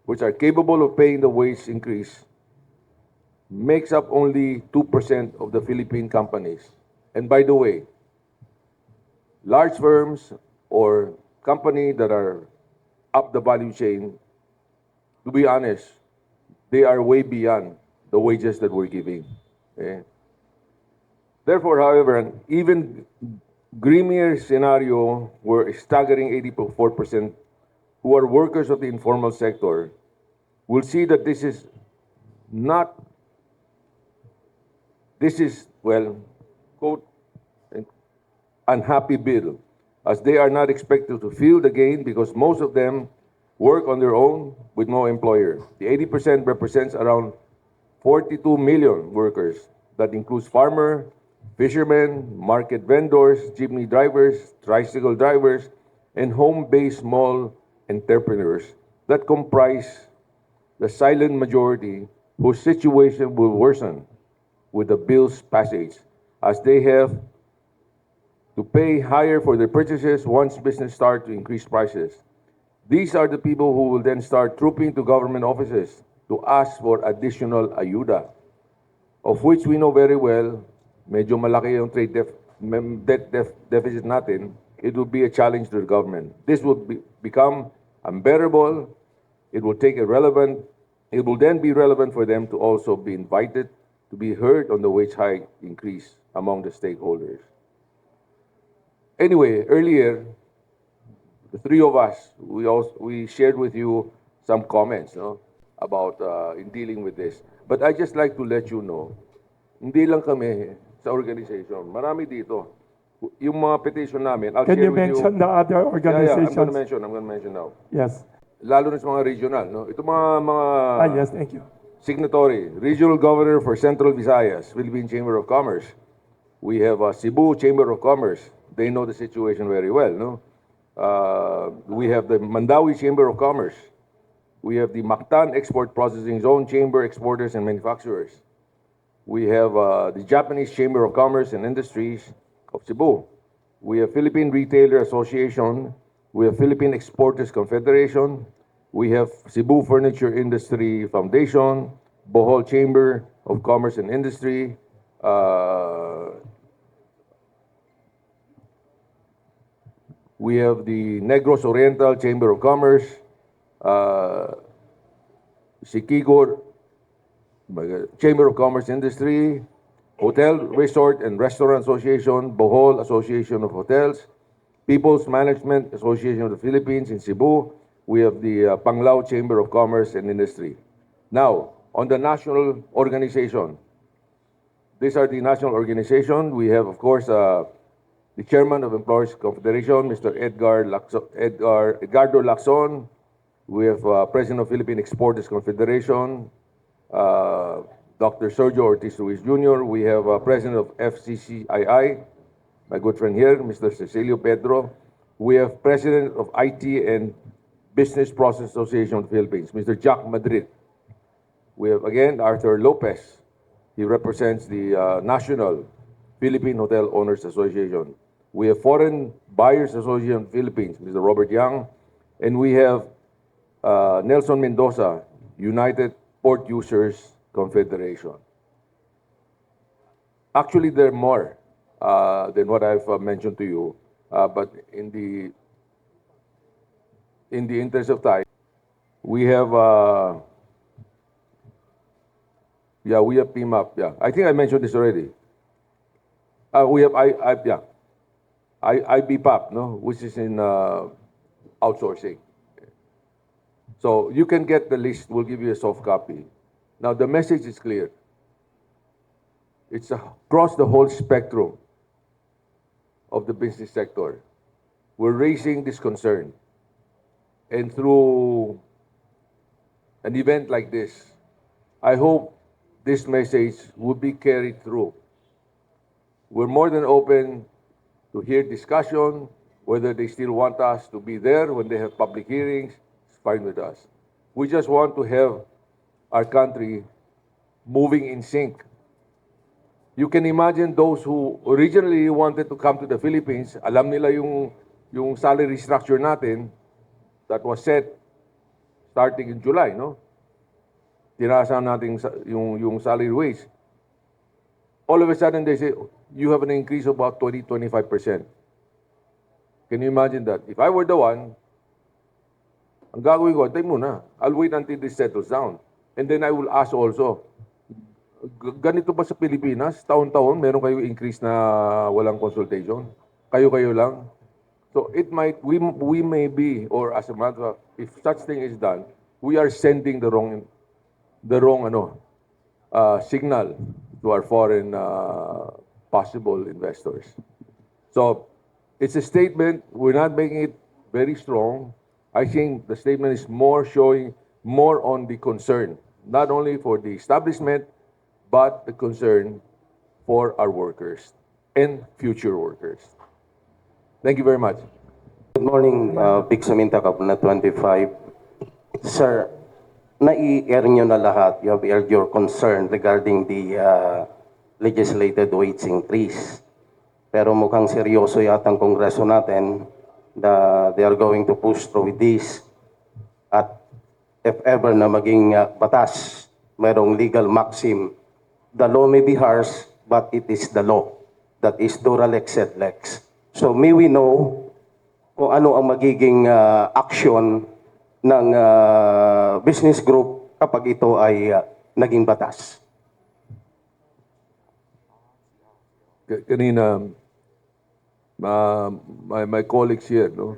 which are capable of paying the wage increase, makes up only 2% of the Philippine companies. And by the way, large firms or companies that are up the value chain, to be honest, they are way beyond the wages that we're giving. Okay? Therefore, however, an even grimmier scenario where a staggering 84% who are workers of the informal sector will see that this is, well, quote, an unhappy bill, as they are not expected to feel the gain because most of them work on their own with no employer. The 80% represents around 42 million workers. That includes farmer, fishermen, market vendors, jeepney drivers, tricycle drivers, and home-based small entrepreneurs that comprise the silent majority whose situation will worsen with the bill's passage, as they have to pay higher for their purchases once business start to increase prices. These are the people who will then start trooping to government offices to ask for additional ayuda, of which we know very well, medyo malaki yung debt deficit natin, it will be a challenge to the government. This will become unbearable. It will then be relevant for them to also be invited to be heard on the wage hike increase among the stakeholders. Anyway, earlier, the three of us, we shared with you some comments, no, about in dealing with this. But I just like to let you know, hindi lang kami sa organization, marami dito. Yung mga petition namin, I'll Can share you with you. mention the other Yeah, organizations? I'm gonna mention now. Yes. Lalo na sa mga regional, no? Ito mga Yes, thank you. signatory, Regional Governor for Central Visayas, Philippine Chamber of Commerce. We have Cebu Chamber of Commerce. They know the situation very well, no? We have the Mandawi Chamber of Commerce. We have the Mactan Export Processing Zone Chamber Exporters and Manufacturers. We have the Japanese Chamber of Commerce and Industries of Cebu. We have Philippine Retailer Association. We have Philippine Exporters Confederation. We have Cebu Furniture Industry Foundation, Bohol Chamber of Commerce and Industry. We have the Negros Oriental Chamber of Commerce, Sikigor Chamber of Commerce Industry, Hotel, Resort and Restaurant Association, Bohol Association of Hotels, People's Management Association of the Philippines in Cebu. We have the Panglao Chamber of Commerce and Industry. Now, on the national organization, these are the national organization. We have, of course, the Chairman of Employees Confederation, Mr. Edgardo Lacson. We have President of Philippine Exporters Confederation, Dr. Sergio Ortiz Ruiz Jr. We have President of FCCII, my good friend here, Mr. Cecilio Pedro. We have President of IT and Business Process Association of the Philippines, Mr. Jack Madrid. We have, again, Arthur Lopez. He represents the National Philippine Hotel Owners Association. We have Foreign Buyers Association of the Philippines, Mr. Robert Yang. And we have Nelson Mendoza, United Port Users Confederation. Actually, there are more than what I've mentioned to you, but in the interest of time, we have we have PMAP. Yeah, I think I mentioned this already. We have IBPAP, no, which is in outsourcing. So you can get the list. We'll give you a soft copy. Now the message is clear. It's across the whole spectrum of the business sector. We're raising this concern. And through an event like this, I hope this message will be carried through. We're more than open to hear discussion, whether they still want us to be there when they have public hearings, it's fine with us. We just want to have our country moving in sync. You can imagine those who originally wanted to come to the Philippines, alam nila yung salary structure natin that was set starting in July, no? Tinasan natin yung salary wage. All of a sudden they say, you have an increase of about 20-25%. Can you imagine that? If I were the one, ang gagawin ko, tayo muna. I'll wait until this settles down. And then I will ask also, ganito ba sa Pilipinas? Taon-taon, meron kayo increase na walang consultation? Kayo-kayo lang? So it might, we may be, or as a matter of, if such thing is done, we are sending the wrong signal to our foreign possible investors. So it's a statement. We're not making it very strong. I think the statement is more showing more on the concern, not only for the establishment, but the concern for our workers and future workers. Thank you very much. Good morning, Big Saminta Kabuna 25. Sir, nai-air nyo na lahat. You have aired your concern regarding the legislated wage increase. Pero mukhang seryoso yata ang Kongreso natin na they are going to push through with this. At if ever na maging batas, mayroong legal maxim, the law may be harsh, but it is the law. That is dura lex sed lex. So may we know kung ano ang magiging action ng business group kapag ito ay naging batas. Kanina, my colleagues here, no,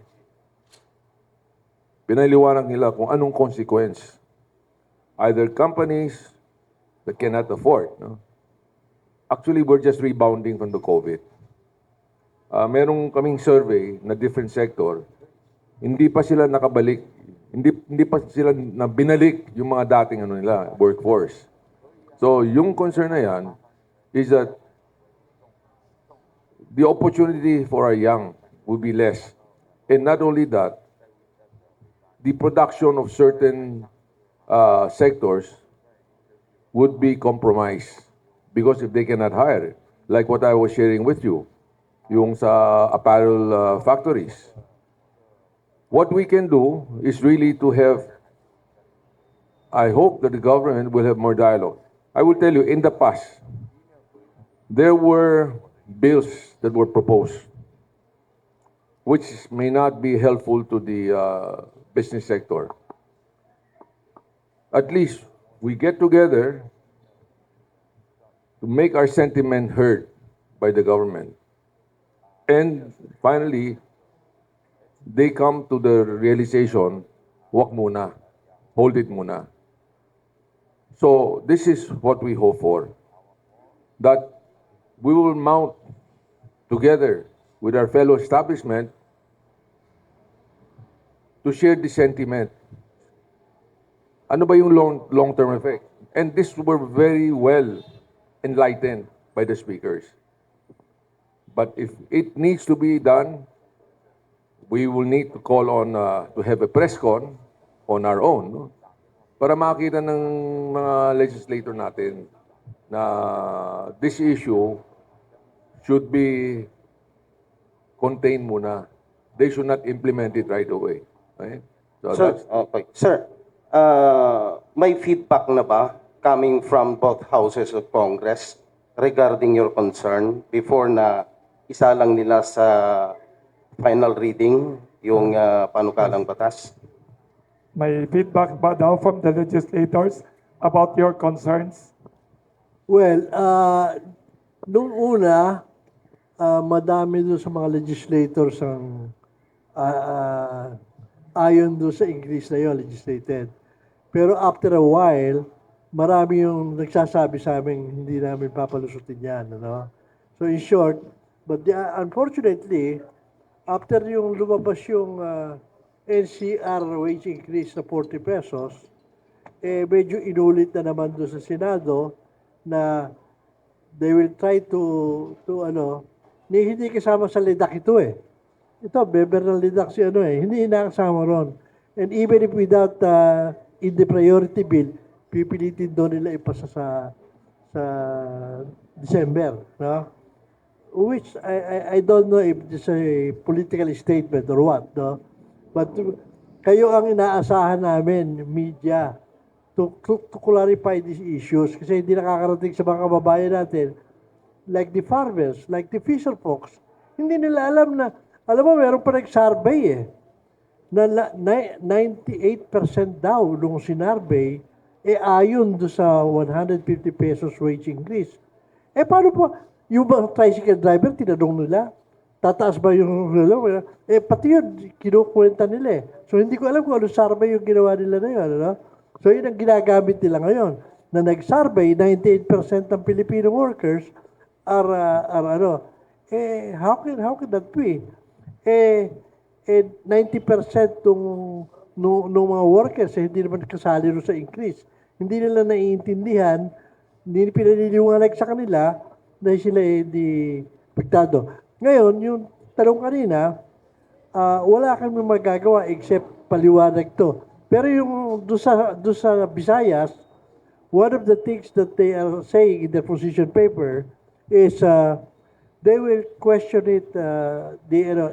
pinaliwanag nila kung anong consequence. Either companies that cannot afford. No? Actually, we're just rebounding from the COVID. Merong kaming survey na different sector, hindi pa sila nakabalik, hindi pa sila na binalik yung mga dating nila, workforce. So, yung concern na yan is that the opportunity for our young will be less. And not only that, the production of certain sectors would be compromised because if they cannot hire, like what I was sharing with you, yung sa apparel factories. What we can do is really to have, I hope that the government will have more dialogue. I will tell you, in the past, there were bills that were proposed, which may not be helpful to the business sector. At least we get together to make our sentiment heard by the government. And finally, they come to the realization, wag muna, hold it muna. So this is what we hope for, that we will mount together with our fellow establishment to share the sentiment. Ano ba yung long-term effect? And this were very well enlightened by the speakers. But if it needs to be done, we will need to call on, to have a press con on our own, no? Para makita ng mga legislator natin na this issue should be contained muna. They should not implement it right away. Right? So Sir, that's, okay. Sir, may feedback na ba coming from both houses of Congress regarding your concern before na isalang nila sa final reading yung panukalang batas? May feedback ba daw from the legislators about your concerns? Well, nung una, madami doon sa mga legislators ang ayon doon sa English na yun, legislated. Pero after a while, marami yung nagsasabi sa amin, hindi namin papalusutin yan. Ano? So in short, but unfortunately, after yung lumabas yung NCR wage increase na 40 pesos, medyo inulit na naman doon sa Senado na they will try to hindi kasama sa LIDAC ito eh. Ito, member ng LIDAC si hindi nakasama ron. And even if without in the priority bill, pipilitin doon nila ipasa sa December, no? Which I don't know if it's a political statement or what, no? But kayo ang inaasahan namin, media, to clarify these issues kasi hindi nakakarating sa mga kababayan natin, like the farmers, like the fisher folks, hindi nila alam na, alam mo, meron pa nag-survey na 98% daw nung sinurvey, ayon do sa 150 pesos wage increase. Paano po, yung mga tricycle driver, tinanong nila, tataas ba yung pati yun, kinukwenta nila So, hindi ko alam kung ano survey yung ginawa nila na yun, ano? So, yun ang ginagamit nila ngayon. Na nag-survey, 98% ng Filipino workers are how can that be? 90% nung mga workers, hindi naman kasali rin sa increase. Hindi nila naiintindihan, hindi pinaniliwanag sa kanila na sila di pagtado. Ngayon, yung tanong kanina, wala kami magagawa except paliwanag to. Pero yung doon sa Visayas, one of the things that they are saying in their position paper is they will question it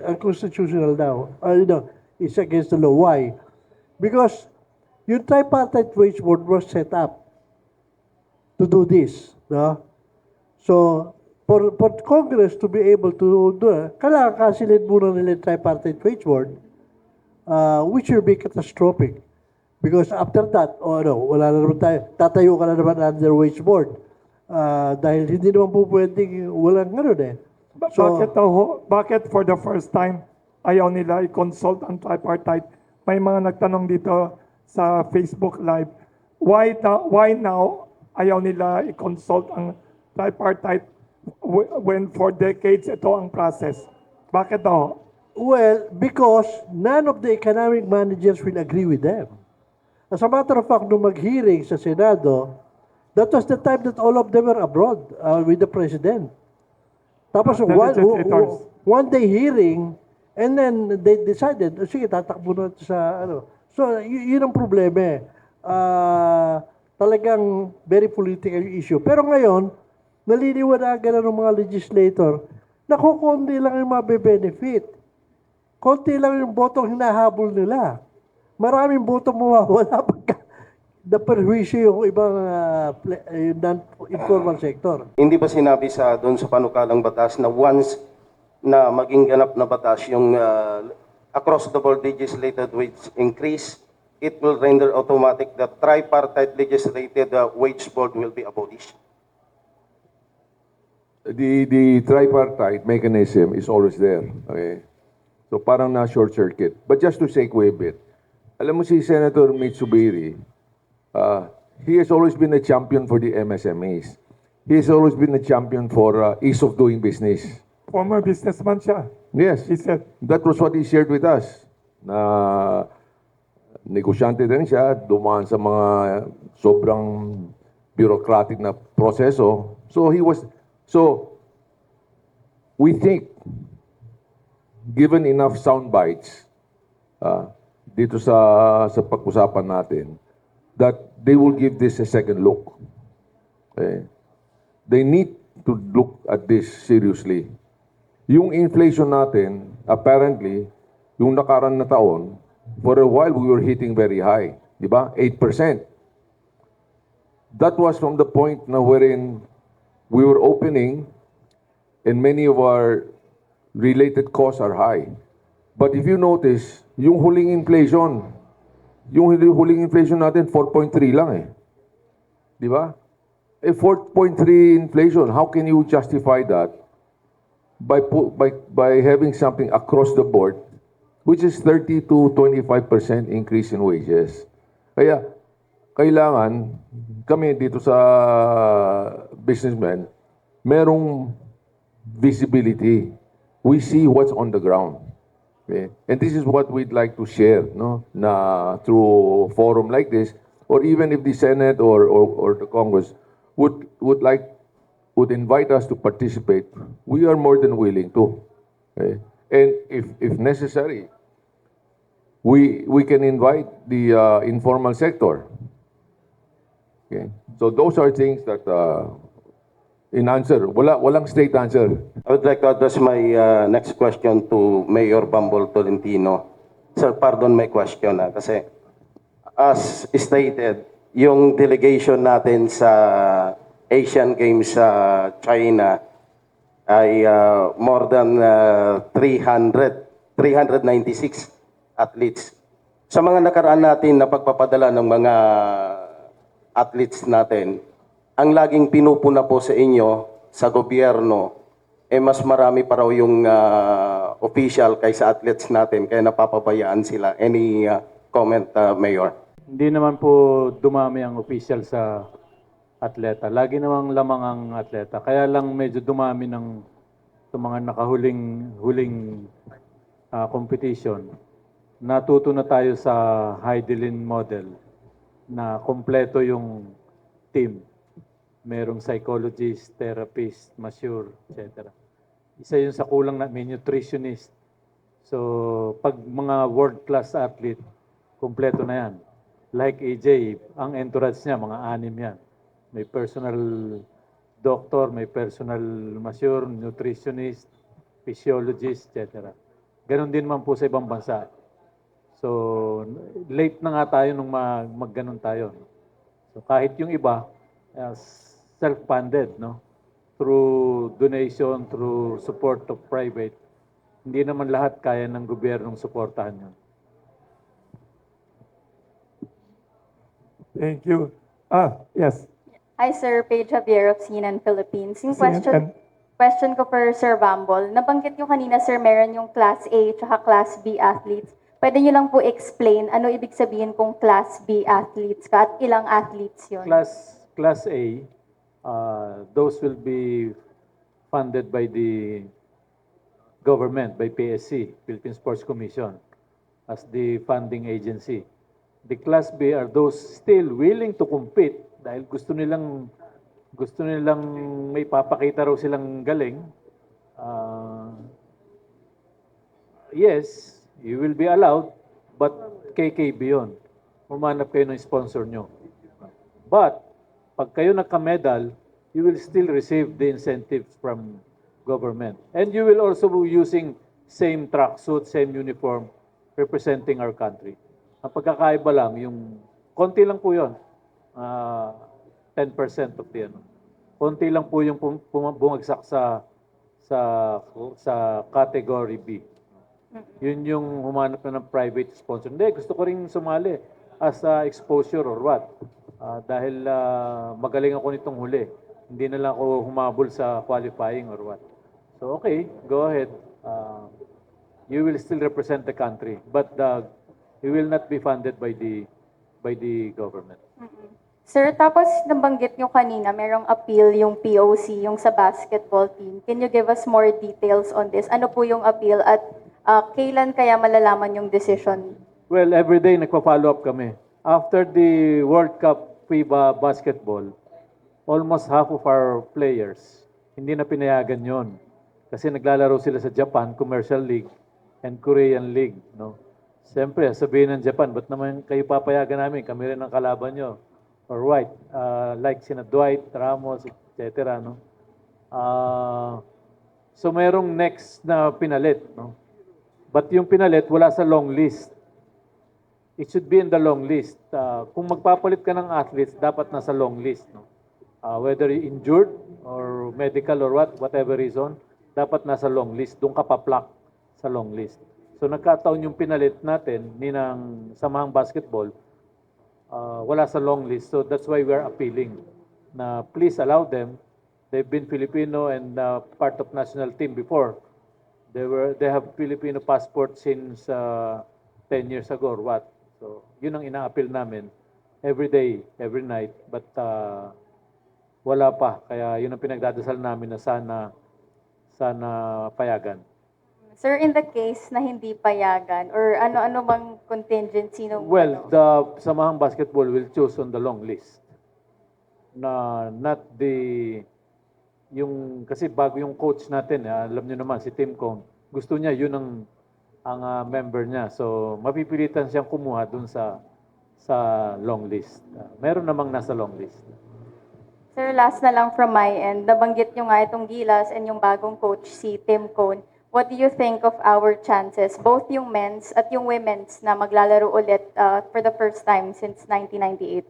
unconstitutional now. It's against the law. Why? Because yung tripartite wage board was set up to do this. No? So, for Congress to be able to do it, kailangan kasilid muna nila yung tripartite wage board, which will be catastrophic. Because after that, wala na naman tayo, tatayo ka na naman under wage board. Dahil hindi naman po pwedeng walang So, bakit for the first time ayaw nila i-consult ang tripartite may mga nagtanong dito sa Facebook Live, why now ayaw nila i-consult ang tripartite when for decades ito ang process? Bakit daw? Well, because none of the economic managers will agree with them. As a matter of fact, nung mag-hearing sa Senado, that was the time that all of them were abroad with the President. Tapos The legislators. one day hearing, and then they decided, sige, tatakbo na ito sa ano. So, yun ang problema eh. Talagang very political issue. Pero ngayon, naliliwanagan na ng mga legislator na kukunti lang yung mabe-benefit. Konti lang yung botong hinahabol nila. Maraming botong mawawala pagka naperwisyo yung ibang non-informal sector. Hindi ba sinabi sa doon sa panukalang batas na once na maging ganap na batas yung across the board legislated wage increase, it will render automatic that tripartite legislated wage board will be abolished? The tripartite mechanism is always there. Okay? So parang na short circuit. But just to segue a bit, alam mo si Senator Mitsubiri, he has always been a champion for the MSMEs. He has always been a champion for ease of doing business. Former businessman siya. Yes, He said, that was what he shared with us. Na negosyante din siya, dumaan sa mga sobrang bureaucratic na proseso. So we think, given enough sound bites dito sa pag-usapan natin, that they will give this a second look. Okay? They need to look at this seriously. Yung inflation natin, apparently, yung nakaraan na taon, for a while we were hitting very high. Di ba? 8%. That was from the point na wherein we were opening and many of our related costs are high. But if you notice, yung huling inflation natin, 4.3 lang eh. Di ba? 4.3 inflation, how can you justify that by having something across the board, which is 30 to 25% increase in wages? Kaya, kailangan kami dito sa businessmen, merong visibility. We see what's on the ground. Okay? And this is what we'd like to share, no? Na through a forum like this, or even if the Senate or the Congress would invite us to participate, we are more than willing to. Okay? And if necessary, we can invite the informal sector. Okay? So those are things that in answer, walang straight answer. I would like to address my next question to Mayor Bambol Tolentino. Sir, pardon my question kasi as stated, yung delegation natin sa Asian Games sa China ay more than 396 athletes. Sa mga nakaraan natin na pagpapadala ng mga athletes natin, ang laging pinupuna po sa inyo, sa gobyerno, mas marami pa raw yung official kaysa athletes natin, kaya napapabayaan sila. Any comment, Mayor? Hindi naman po dumami ang official sa atleta. Lagi namang lamang ang atleta. Kaya lang medyo dumami ng mga nakahuling competition. Natuto na tayo sa Heidelin model na kompleto yung team. Merong psychologist, therapist, masseur, etc. Isa yun sa kulang na may nutritionist. So, pag mga world-class athlete, kompleto na yan. Like AJ, ang entourage niya, mga 6 yan. May personal doctor, may personal masseur, nutritionist, physiologist, etc. Ganon din man po sa ibang bansa. So, late na nga tayo nung magganon tayo. So, kahit yung iba, self-funded, no? Through donation, through support of private, hindi naman lahat kaya ng gobyernong suportahan yun. thank you. Yes. Hi, Sir. Paige Javier of CNN Philippines. Yung CNN. question ko for Sir Bambol. Nabanggit nyo kanina, Sir, meron yung Class A at Class B athletes. pwede nyo lang po explain ano ibig sabihin kung Class B athletes ka at ilang athletes yun? Class A, those will be funded by the government, by PSC, Philippine Sports Commission, as the funding agency. The Class B are those still willing to compete dahil gusto nilang may papakita raw silang galing. Yes, you will be allowed, but KKB yun. Humanap kayo ng sponsor nyo. But, pag kayo nagka-medal, you will still receive the incentives from government. And you will also be using same tracksuit, same uniform, representing our country. Ang pagkakaiba lang, yung konti lang po yun, 10% of the ano. Konti lang po yung bumagsak sa category B. Yun yung humanap na ng private sponsor. Hindi, gusto ko rin sumali as exposure or what. Dahil magaling ako nitong huli. Hindi na lang ako humabol sa qualifying or what. So okay, go ahead. You will still represent the country, but you will not be funded by the government. Sir, tapos nabanggit nyo kanina, merong appeal yung POC, yung sa basketball team. Can you give us more details on this? Ano po yung appeal at kailan kaya malalaman yung decision? Well, every day nagpa-follow up kami. After the World Cup FIBA basketball, almost half of our players, hindi na pinayagan yon. Kasi naglalaro sila sa Japan, Commercial League, and Korean League. No? Siyempre, sabihin ng Japan, ba't naman kayo papayagan namin? Kami rin ang kalaban nyo. Or what? Like sina Dwight, Ramos, etc. No? So mayroong next na pinalit. No? But yung pinalit, wala sa long list. It should be in the long list. Kung magpapalit ka ng athletes, dapat nasa long list. No? Whether injured or medical or whatever reason, dapat nasa long list. Doon ka pa-plak sa long list. So nagkataon yung pinalit natin ni ng Samahang Basketball, wala sa long list. So that's why we're appealing na please allow them. They've been Filipino and part of national team before. They have Filipino passport since 10 years ago or what. So yun ang ina-appeal namin every day, every night. But wala pa. Kaya yun ang pinagdadasal namin na sana payagan. Sir, in the case na hindi payagan or ano-ano bang contingency nung Well, the Samahang Basketball will choose on the long list. Not yung kasi bago yung coach natin, alam niyo naman si Tim Cone, gusto niya yun ang member niya. So mapipilitan siyang kumuha dun sa long list. Meron namang nasa long list. Sir, last na lang from my end. Nabanggit nyo nga itong Gilas and yung bagong coach si Tim Cone. What do you think of our chances, both yung men's at yung women's na maglalaro ulit for the first time since 1998?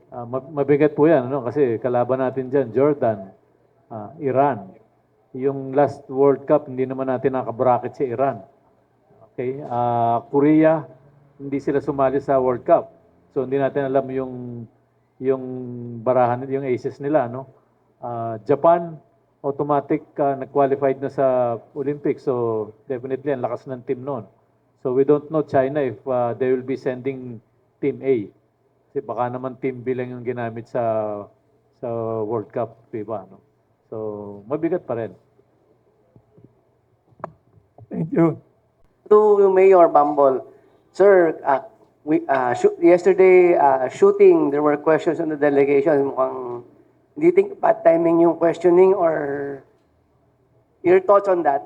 Mabigat po yan, no? Kasi kalaban natin dyan, Jordan, Iran. Yung last World Cup, hindi naman natin nakabracket si Iran. Okay? Korea, hindi sila sumali sa World Cup. So hindi natin alam yung barahan, yung aces nila, no? Japan, automatic nag-qualified na sa Olympics. So definitely ang lakas ng team noon. So we don't know China if they will be sending Team A. Kasi baka naman Team B lang yung ginamit sa World Cup FIBA. No? So mabigat pa rin. Thank you. To Mayor Bambol, sir, yesterday shooting, there were questions on the delegation. Mukhang, do you think bad timing yung questioning or your thoughts on that?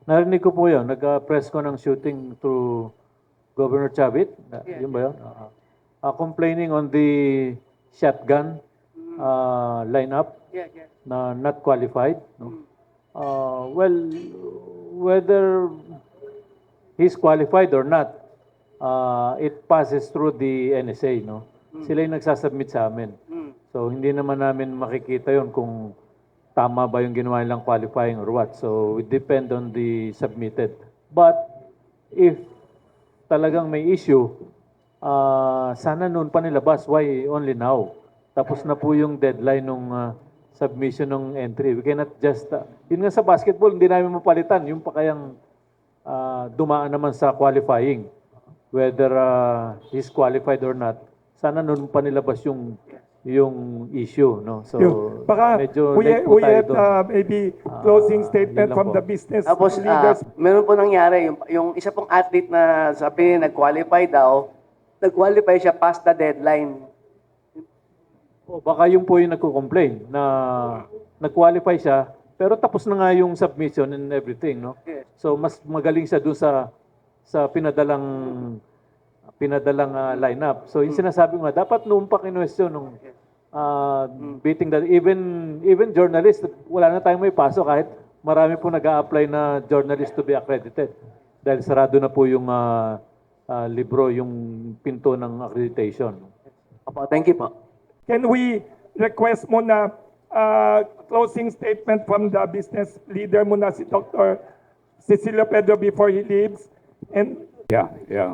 Narinig ko po yun. Nag-press ko ng shooting to Governor Chavit. Yun ba yun? Complaining on the shotgun lineup na not qualified. No? Well, whether he's qualified or not, it passes through the NSA. No? Sila yung nagsasubmit sa amin. So, hindi naman namin makikita yon kung tama ba yung ginawa nilang qualifying or what. So, it depend on the submitted. But, if talagang may issue, sana noon pa nilabas. Why only now? Tapos na po yung deadline ng submission ng entry. We cannot just... yun nga sa basketball, hindi namin mapalitan. Yung pa kayang dumaan naman sa qualifying. Whether he's qualified or not, sana nun pa nilabas yung issue, no? So, Baka medyo we, late po we tayo have doon. maybe closing statement yun lang from po. the business Tapos, leaders. meron po nangyari, yung isa pong athlete na sabi nag-qualify daw, nag-qualify siya past the deadline. O baka yung po yung nagko-complain na nag-qualify siya, pero tapos na nga yung submission and everything, no? Yes. So, mas magaling siya doon sa pinadalang lineup. So, yung sinasabi ko nga, dapat noon pa kinwestiyon nung beating that, even journalist, wala na tayong may paso kahit marami po nag-a-apply na journalist to be accredited. Dahil sarado na po yung libro, yung pinto ng accreditation. Opo, thank you po. Can we request muna closing statement from the business leader muna si Dr. Cecilio Pedro before he leaves? And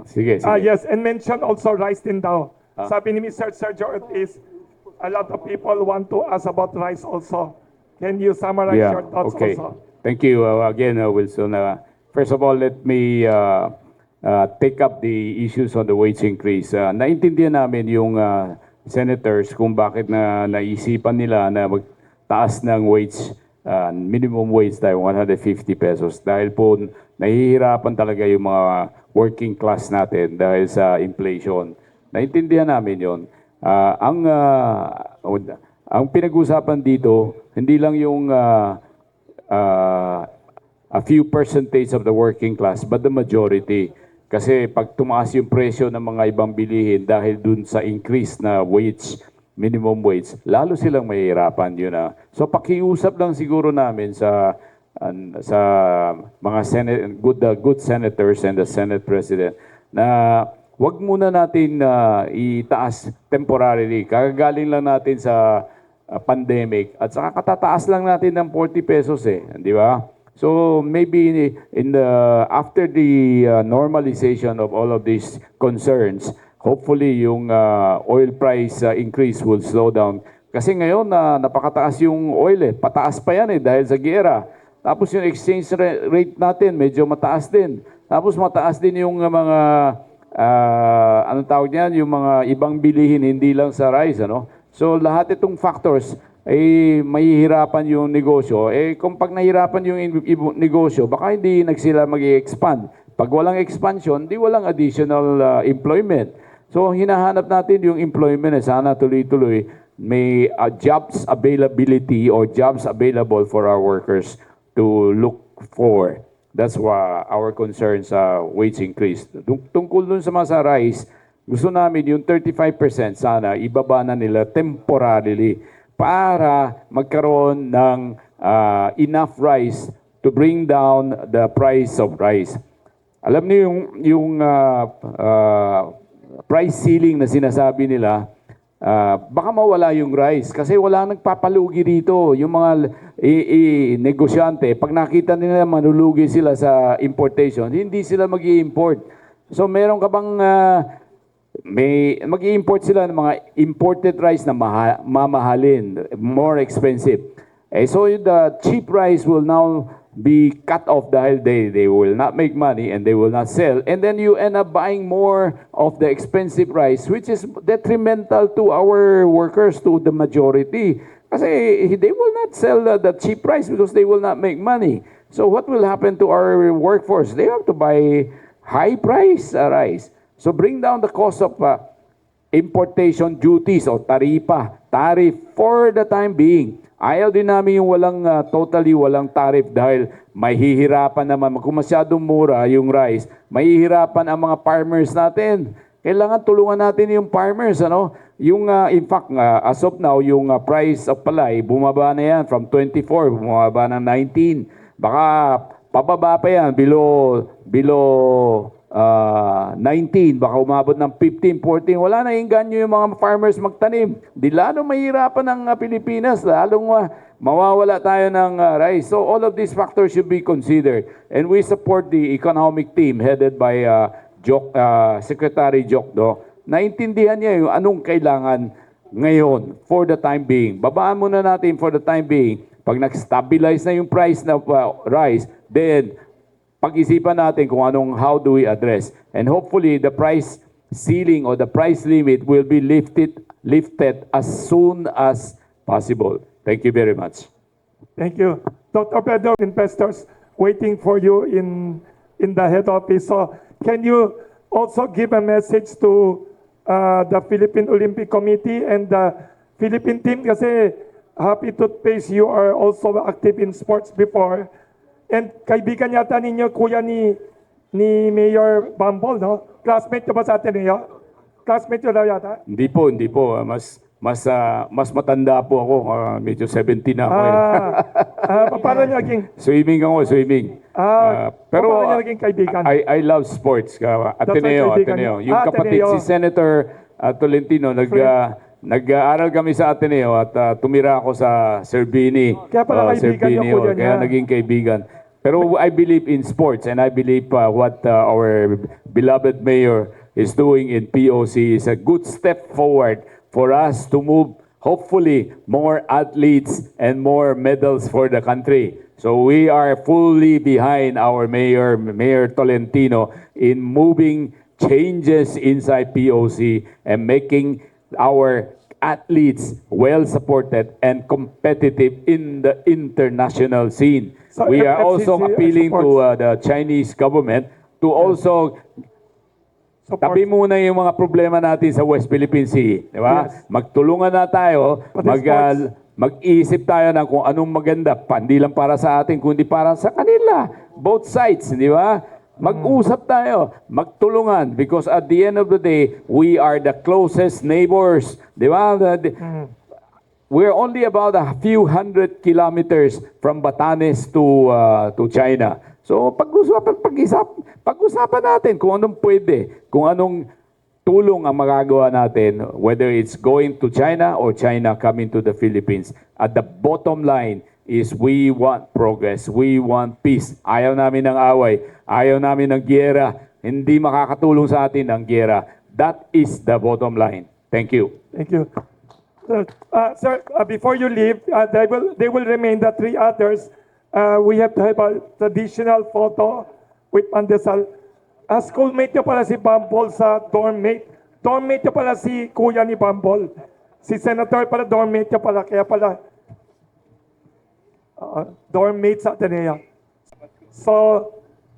Sige. yes, and mention also rice din daw. Sabi ni Mr. Sergio Ortiz, a lot of people want to ask about rice also. Can you summarize your thoughts okay. also? Thank you again, Wilson. First of all, let me take up the issues on the wage increase. Naintindihan namin yung senators kung bakit naisipan nila na magtaas ng wage, minimum wage tayo, 150 pesos. Dahil po nahihirapan talaga yung mga working class natin dahil sa inflation. Naintindihan namin yon. Ang pinag-usapan dito, hindi lang yung a few percentage of the working class, but the majority. Kasi pag tumaas yung presyo ng mga ibang bilihin dahil dun sa increase na wage, minimum wage, lalo silang mahihirapan yun. So pakiusap lang siguro namin sa mga good senators and the Senate President na wag muna natin itaas temporarily. Kagagaling lang natin sa pandemic at saka katataas lang natin ng 40 pesos di ba? So maybe after the normalization of all of these concerns, hopefully yung oil price increase will slow down. Kasi ngayon napakataas yung oil pataas pa yan dahil sa giyera. Tapos yung exchange rate natin medyo mataas din. Tapos mataas din yung mga anong tawag niyan, yung mga ibang bilihin hindi lang sa rice, ano? So lahat itong factors ay mahihirapan yung negosyo. Kung pag nahirapan yung negosyo, baka hindi sila mag-expand. Pag walang expansion, di walang additional employment. So hinahanap natin yung employment sana tuloy-tuloy may jobs availability or jobs available for our workers to look for. That's why our concern sa wage increase. Tungkol dun sa mga rice, gusto namin yung 35% sana ibaba na nila temporarily para magkaroon ng enough rice to bring down the price of rice. Alam niyo yung price ceiling na sinasabi nila, baka mawala yung rice kasi wala nagpapalugi dito. Yung mga negosyante, pag nakita nila manulugi sila sa importation, hindi sila mag-i-import. So meron ka bang mag-i-import sila ng mga imported rice na mamahalin, more expensive. So the cheap rice will now be cut off dahil they will not make money and they will not sell. And then you end up buying more of the expensive rice, which is detrimental to our workers, to the majority. Kasi they will not sell the cheap rice because they will not make money. So what will happen to our workforce? They have to buy high price rice. So bring down the cost of importation duties o tariff for the time being. Ayaw din namin yung totally walang tariff dahil mahihirapan naman. Kung masyadong mura yung rice, mahihirapan ang mga farmers natin. Kailangan tulungan natin yung farmers, ano? Yung, in fact, as of now, yung price of palay, bumaba na yan from 24, bumaba ng 19. Baka pababa pa yan, below 19, baka umabot ng 15, 14, wala na inganyo yung mga farmers magtanim. Di lalo mahirapan ang Pilipinas, lalong mawawala tayo ng rice. So all of these factors should be considered. And we support the economic team headed by Secretary Jokdo. Naintindihan niya yung anong kailangan ngayon for the time being. Babaan muna natin for the time being. Pag nag-stabilize na yung price ng rice, then pag-isipan natin kung how do we address. And hopefully, the price ceiling or the price limit will be lifted as soon as possible. Thank you very much. Thank you. Dr. Pedro, investors waiting for you in the head office. So can you also give a message to the Philippine Olympic Committee and the Philippine team? Kasi happy toothpaste, you are also active in sports before. And kaibigan yata ninyo, kuya ni Mayor Bambol, no? Classmate ka ba sa Ateneo? Classmate nyo daw yata? Hindi po. Mas matanda po ako. Medyo 70 na ako. Paano nyo naging? Swimming. Pero paano nyo naging kaibigan? I love sports. Ateneo. Yung kapatid, Ateneo. si Senator Tolentino, nag-aaral kami sa Ateneo at tumira ako sa Serbini. Kaya pala kaibigan yung kuya niya. Kaya naging kaibigan. Pero I believe in sports and I believe what our beloved mayor is doing in POC is a good step forward for us to move, hopefully, more athletes and more medals for the country. So we are fully behind our mayor, Mayor Tolentino, in moving changes inside POC and making our athletes well supported and competitive in the international scene. So We are also FCC appealing to supports. the Chinese government to also tabi muna yung mga problema natin sa West Philippine Sea, di ba? Yes. Magtulungan na tayo, Pati sports. mag-isip tayo ng kung anong maganda, hindi lang para sa atin, kundi para sa kanila. Both sides, di ba? Mag-usap tayo, magtulungan, because at the end of the day, we are the closest neighbors, di ba? We're only about a few hundred kilometers from Batanes to China. So pag-usapan natin kung anong pwede, kung anong tulong ang magagawa natin, whether it's going to China or China coming to the Philippines. At the bottom line is we want progress, we want peace. Ayaw namin ng away, ayaw namin ng giyera, hindi makakatulong sa atin ang giyera. That is the bottom line. Thank you. Thank you. Sir, before you leave, they will remain the three others. We have to have a traditional photo with Pandesal. Schoolmate niyo pala si Bambol sa dormmate. Dormmate niyo pala si kuya ni Bambol. Si Senator pala, dormmate niyo pala. Kaya pala, dormmate sa Ateneo. So,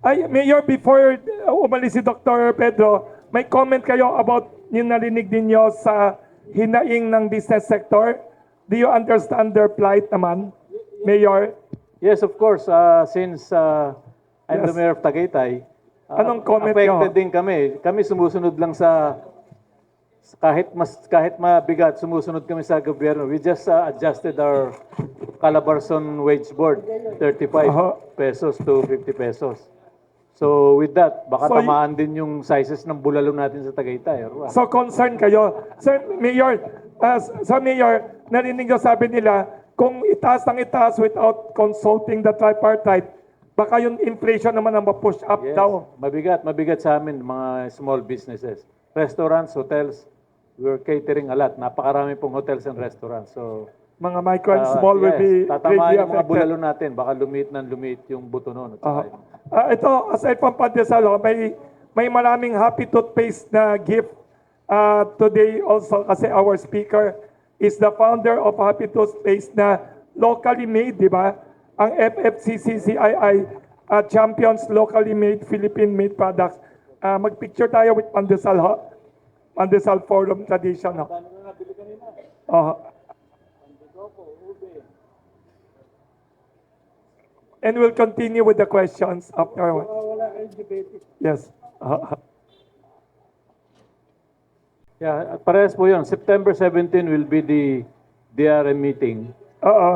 Mayor, before umalis si Dr. Pedro, may comment kayo about yung narinig ninyo sa hinaing ng business sector. Do you understand their plight naman, Mayor? Yes, of course. Since I'm the Yes. mayor of Tagaytay, Anong comment affected nyo? din kami. Kami sumusunod lang sa kahit mabigat, sumusunod kami sa gobyerno. We just adjusted our Calabarzon wage board, 35 pesos to 50 pesos. So with that, baka So, tamaan din yung sizes ng bulalo natin sa Tagaytay. Or what? So concerned kayo. Sir Mayor, narinig nyo sabi nila, kung itaas without consulting the tripartite, baka yung inflation naman ang ma-push up Yes, daw. mabigat sa amin, mga small businesses. Restaurants, hotels, we're catering a lot. Napakarami pong hotels and restaurants. So, Mga micro and small will be tatamaan greatly yung mga affected. bulalo natin. Baka lumiit yung buto nun. At saka yung- Ito, aside from Pandesal, may maraming happy toothpaste na gift today also kasi our speaker is the founder of Happy Toothpaste na locally made, di ba? Ang FFCCCII champions locally made, Philippine-made products. Mag-picture tayo with Pandesal, Pandesal Forum tradition. And we'll continue with the questions after. Yes. Yeah, parehas po yun. September 17 will be the DRM meeting.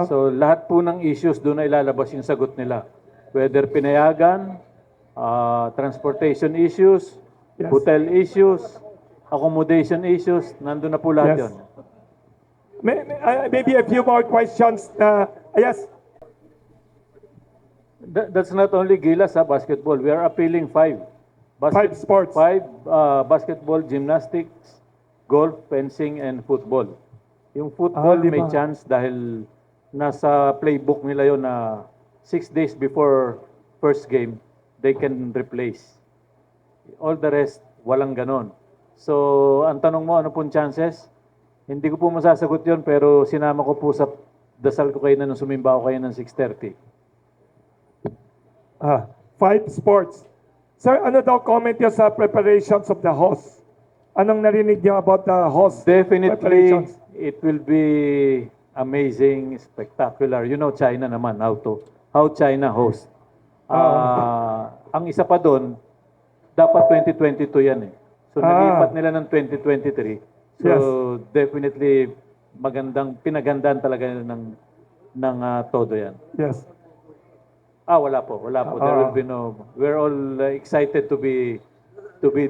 So lahat po ng issues doon na ilalabas yung sagot nila. Whether pinayagan, transportation issues, Yes. hotel issues, accommodation issues, nandun na po lahat Yes. yun. Maybe a few more questions. Yes. That's not only Gilas, basketball. We are appealing 5. 5 sports. 5, basketball, gymnastics, golf, fencing, and football. Yung football may lima. chance dahil nasa playbook nila yon na 6 days before first game, they can replace. All the rest, walang ganon. So, ang tanong mo, ano pong chances? Hindi ko po masasagot yon, pero sinama ko po sa dasal ko kayo na nung sumimba ko kayo ng 6:30. 5 sports. Sir, ano daw comment niyo sa preparations of the host? Anong narinig niyo about the host Definitely, preparations? it will be amazing, spectacular. You know China naman, how China host. Ang isa pa doon, dapat 2022 yan eh. So nalipat nila ng 2023. So Yes. definitely pinagandaan talaga ng todo yan. Yes. Wala po. There will be no. We're all excited to be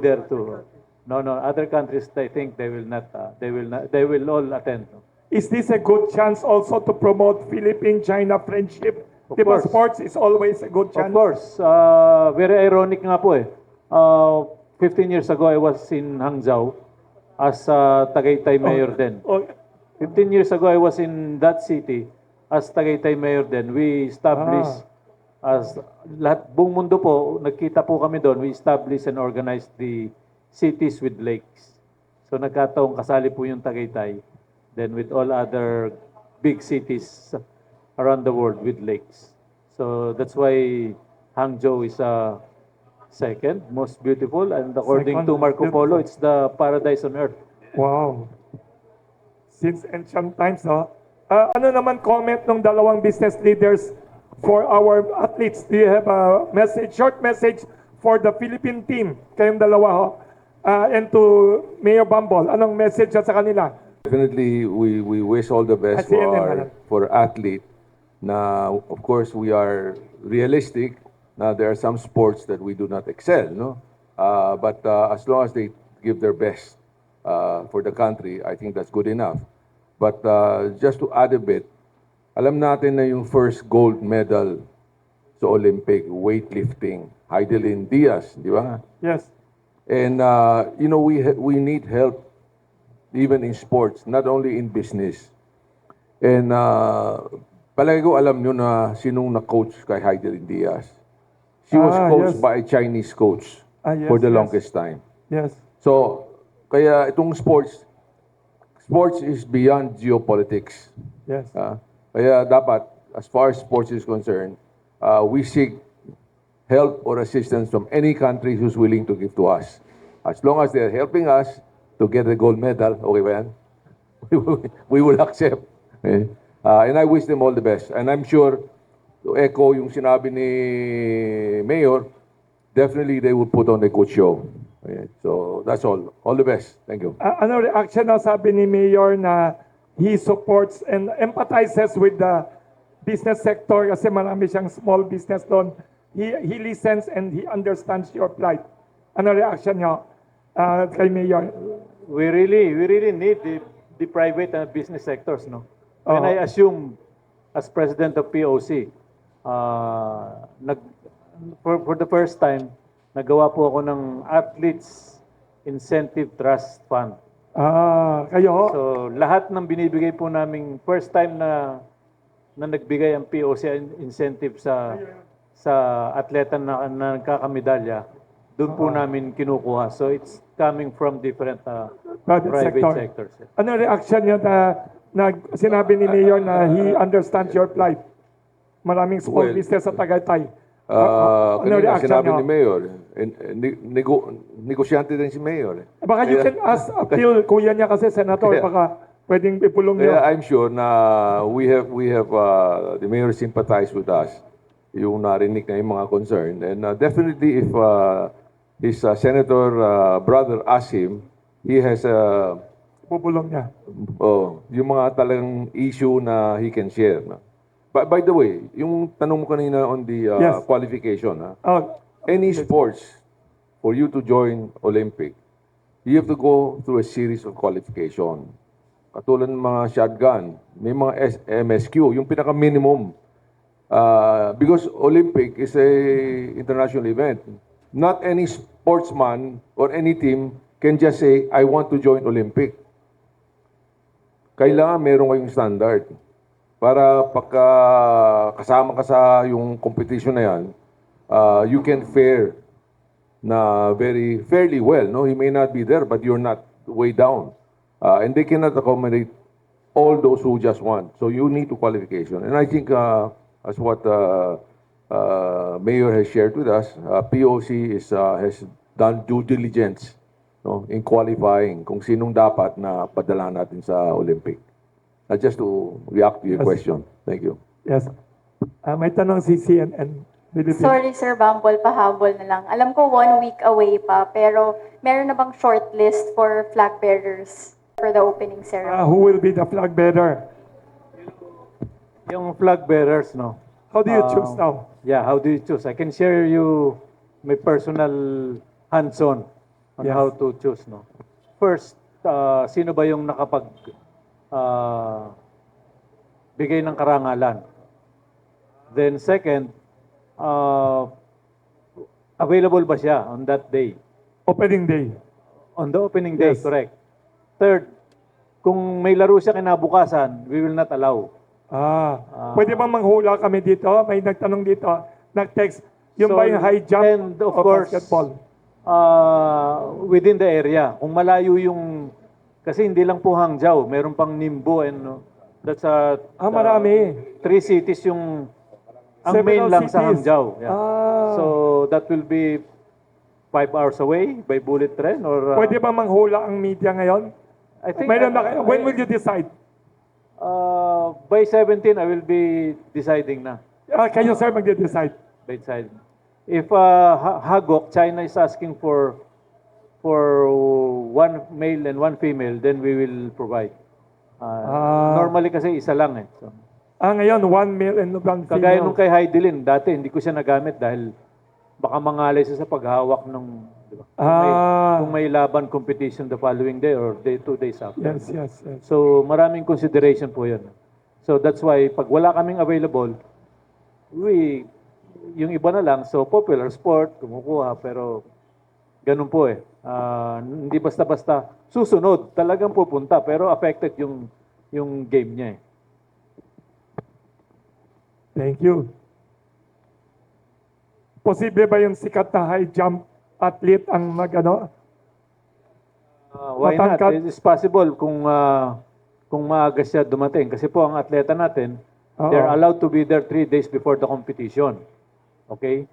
there too. No. Other countries, I think they will not. They will all attend. Is this a good chance also to promote Philippine-China friendship? Of Diba course. sports is always a good Of chance? course, very ironic nga po eh. 15 years ago, I was in Hangzhou as Tagaytay mayor then. 15 years ago, I was in that city as Tagaytay mayor then. We established buong mundo po, nagkita po kami doon, we established and organized the cities with lakes. So nagkataong kasali po yung Tagaytay, then with all other big cities around the world with lakes. So that's why Hangzhou is second most beautiful, and according Second to Marco most Polo, beautiful. it's the paradise on earth. Wow. Since ancient times, no? Ano naman comment ng dalawang business leaders for our athletes? Do you have a message, short message for the Philippine team? Kayong dalawa, ho? And to Mayor Bambol, anong message sa kanila? Definitely, we wish all the best At CNN, for athlete. Now, of course, we are realistic. Now, there are some sports that we do not excel, no? But as long as they give their best for the country, I think that's good enough. But just to add a bit, alam natin na yung first gold medal sa Olympic weightlifting, Heidelin Diaz, di ba? Yes. And we need help even in sports, not only in business. And palagi ko alam nyo na sinong na-coach kay Heidelin Diaz. She was coached yes. by a Chinese coach Yes, for the yes. longest time. Yes. So, kaya itong sports is beyond geopolitics. Yes. Kaya dapat, as far as sports is concerned, we seek help or assistance from any country who's willing to give to us. As long as they're helping us to get a gold medal, okay ba yan? We will accept. Okay? And I wish them all the best. And I'm sure, to echo yung sinabi ni Mayor, definitely they will put on a good show. Okay? So that's all. All the best. Thank you. Ano reaction na sabi ni Mayor na he supports and empathizes with the business sector kasi marami siyang small business doon. He listens and he understands your plight. Ano reaction niyo kay Mayor? We really need the private and business sectors, no? When I assume as president of POC, for the first time, nagawa po ako ng Athletes Incentive Trust Fund. Kayo ho? So, lahat ng binibigay po naming first time na nagbigay ang POC incentive sa atleta na nagkakamedalya, doon po namin kinukuha. So, it's coming from different private sectors. Ano reaction niyo na sinabi ni Mayor na he understands your plight? Maraming small Well, business sa Tagaytay. Ano Kanina reaction sinabi niyo? ni Mayor, negosyante din si Mayor. Baka you can ask appeal, kuya niya kasi senator, Kaya- baka pwedeng ipulong niyo. Kaya I'm sure na we have the Mayor sympathize with us, yung narinig na yung mga concern. And definitely if his senator brother asks him, he has Pupulong niya. yung mga talagang issue na he can share. No? By the way, yung tanong mo kanina on the Yes. qualification, Oh, any sports, for you to join Olympic, you have to go through a series of qualification. Katulad ng mga shotgun, may mga MSQ, yung pinaka-minimum. Because Olympic is a international event. Not any sportsman or any team can just say, I want to join Olympic. Kailangan meron kayong standard. Para pagka kasama ka sa yung competition na yan, you can fare na very fairly well. No, he may not be there, but you're not way down, and they cannot accommodate all those who just want. So you need to qualification, and I think as what Mayor has shared with us, POC has done due diligence, no, in qualifying kung sinong dapat na padala natin sa Olympic. Just to react to your Yes. question. Thank you. Yes. May tanong si CNN. Philippines. Sorry, Sir Bambol, pahabol na lang. Alam ko 1 week away pa, pero meron na bang shortlist for flag bearers for the opening ceremony? Who will be the flag bearer? Yung flag bearers, no? How do you choose now? Yeah, how do you choose? I can share you my personal hands-on on Yes. how to choose, no? First, sino ba yung nakapag bigay ng karangalan? Then second, available ba siya on that day? Opening day. On the opening day, Yes. correct. Third, kung may laro siya kinabukasan, we will not allow. Pwede ba manghula kami dito? May nagtanong dito, nag-text, yung So, ba yung high jump and of o course, basketball? Within the area. Kung malayo yung, kasi hindi lang po Hangzhou, meron pang Ningbo and that's Marami. 3 cities yung ang Several main lang sa cities. Hangzhou. Yeah. Ah. So that will be 5 hours away by bullet train or Pwede ba manghula ang media ngayon? I think Mayroon na kayo. When will you decide? by 17 I will be deciding na. Kayo sir magde-decide. By deciding. If Hagok, China is asking for 1 male and 1 female, then we will provide. Normally kasi isa lang eh. So, Ngayon, 1 male and 1 female. kagaya nung kay Heidelin, dati hindi ko siya nagamit dahil baka mangalay siya sa paghawak ng, di ba? Kung may laban competition the following day or 2 days after. Yes. So maraming consideration po yun. So that's why pag wala kaming available, yung iba na lang, so popular sport, kumukuha, pero ganun po eh. Hindi basta-basta susunod, talagang pupunta, pero affected yung game niya eh. Thank you. Posible ba yung sikat na high jump athlete ang magano? Why not? Matangkad. It is possible kung maaga siya dumating. Kasi po ang atleta natin, they're allowed to be there 3 days before the competition. Okay?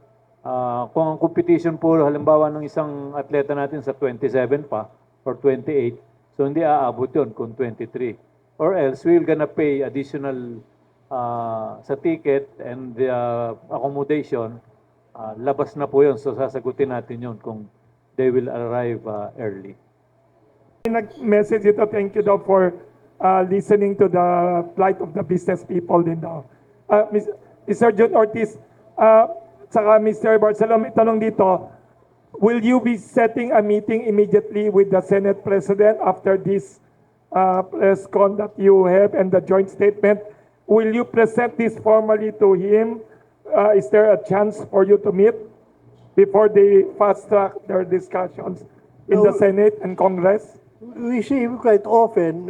Kung ang competition po, halimbawa ng isang atleta natin sa 27 pa or 28, so hindi aabot yun kung 23. Or else, we're gonna pay additional sa ticket and the accommodation. Labas na po yun. So sasagutin natin yun kung they will arrive early. Nag-message ito, thank you daw for listening to the plight of the business people din daw. Mr. John Ortiz, saka Mr. Barcelon, may tanong dito, will you be setting a meeting immediately with the Senate President after this press con that you have and the joint statement? Will you present this formally to him? Is there a chance for you to meet before they fast track their discussions in the Senate and Congress? We see him quite often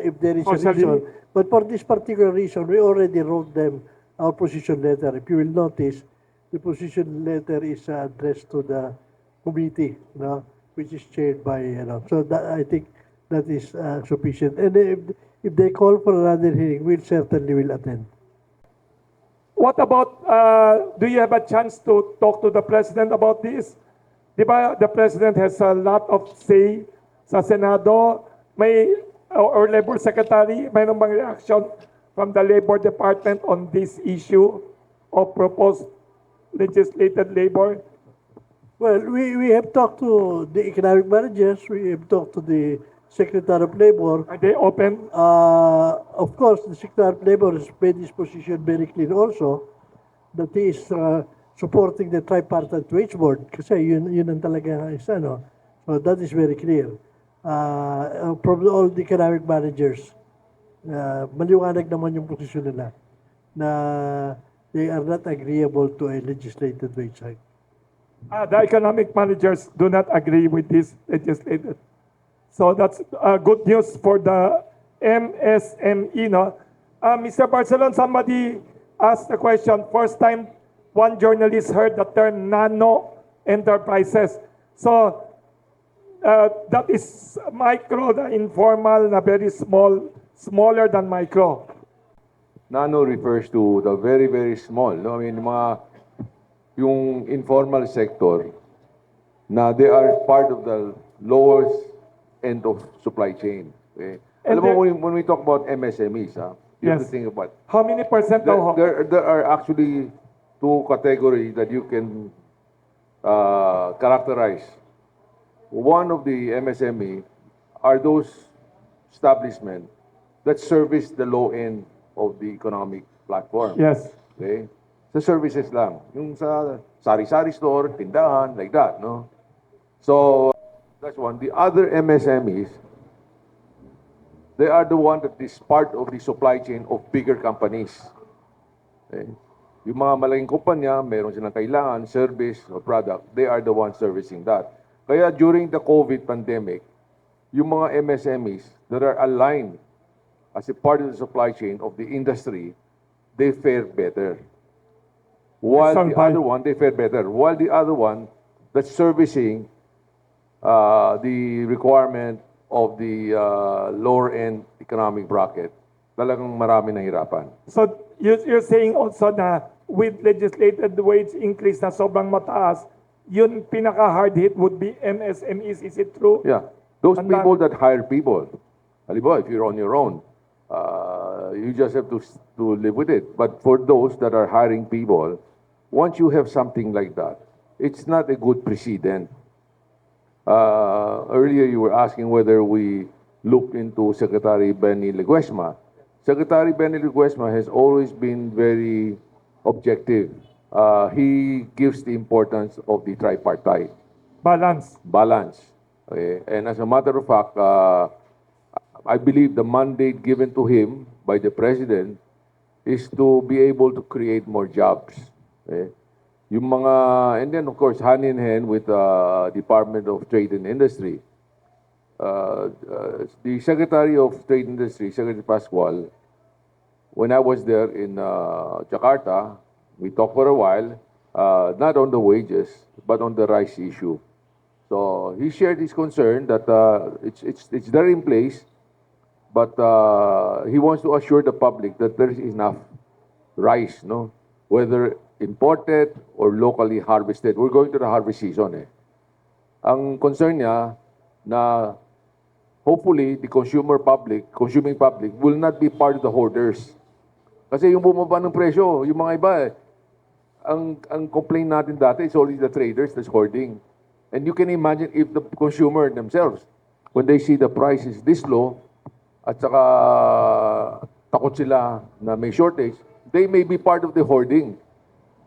if there is a Socially. reason. But for this particular reason, we already wrote them our position letter. If you will notice, the position letter is addressed to the committee, which is chaired by, so that, I think that is sufficient. And if they call for another hearing, we certainly will attend. What about, do you have a chance to talk to the President about this? Di ba, the President has a lot of say sa Senado, or Labor Secretary, mayroon bang reaction from the Labor Department on this issue of proposed legislated labor? Well, we have talked to the economic managers, we have talked to the Secretary of Labor. Are they open? Of course, the Secretary of Labor has made his position very clear also that he is supporting the tripartite wage board kasi yun ang talaga isa, no? So that is very clear. From all the economic managers, maliwanag naman yung posisyon nila na they are not agreeable to a legislated wage hike. The economic managers do not agree with this legislated. So that's good news for the MSME, no? Mr. Barcelon, somebody asked the question, first time one journalist heard the term nano enterprises. So that is micro, the informal, na very small, smaller than micro. Nano refers to the very, very small. No? I mean, yung informal sector na they are part of the lowest end of supply chain. Okay? And Alam mo, when we talk about MSMEs, you have to Yes. think about How many percent daw? there are actually two categories that you can characterize. One of the MSME are those establishments that service the low end of the economic platform. Yes. Okay? Sa services lang. Yung sa sari-sari store, tindahan, like that, no? So, that's one. The other MSMEs, they are the one that is part of the supply chain of bigger companies. Okay? Yung mga malaking kumpanya, meron silang kailangan, service or product, they are the ones servicing that. Kaya during the COVID pandemic, yung mga MSMEs that are aligned as a part of the supply chain of the industry, they fare better. While the other one, they fare better. While the other one, that's servicing the requirement of the lower-end economic bracket, talagang marami nahirapan. So you're saying also na with legislated wage increase na sobrang mataas, yun pinaka-hard hit would be MSMEs. Is it true? Yeah. Those And people that hire people, halimbawa, if you're on your own, you just have to live with it. But for those that are hiring people, once you have something like that, it's not a good precedent. Earlier you were asking whether we look into Secretary Benny Leguesma. Secretary Benny Leguesma has always been very objective. He gives the importance of the tripartite. Balance. Okay? And as a matter of fact, I believe the mandate given to him by the President is to be able to create more jobs. Okay? Yung mga, and then of course, hand in hand with the Department of Trade and Industry. The Secretary of Trade and Industry, Secretary Pascual, when I was there in Jakarta, we talked for a while, not on the wages, but on the rice issue. So he shared his concern that it's there in place, but he wants to assure the public that there is enough rice, no? Whether imported or locally harvested. We're going to the harvest season eh. Ang concern niya na hopefully the consuming public will not be part of the hoarders. Kasi yung bumaba ng presyo, yung mga iba eh, ang complaint natin dati is always the traders that's hoarding. And you can imagine if the consumer themselves, when they see the price is this low, at saka takot sila na may shortage, they may be part of the hoarding.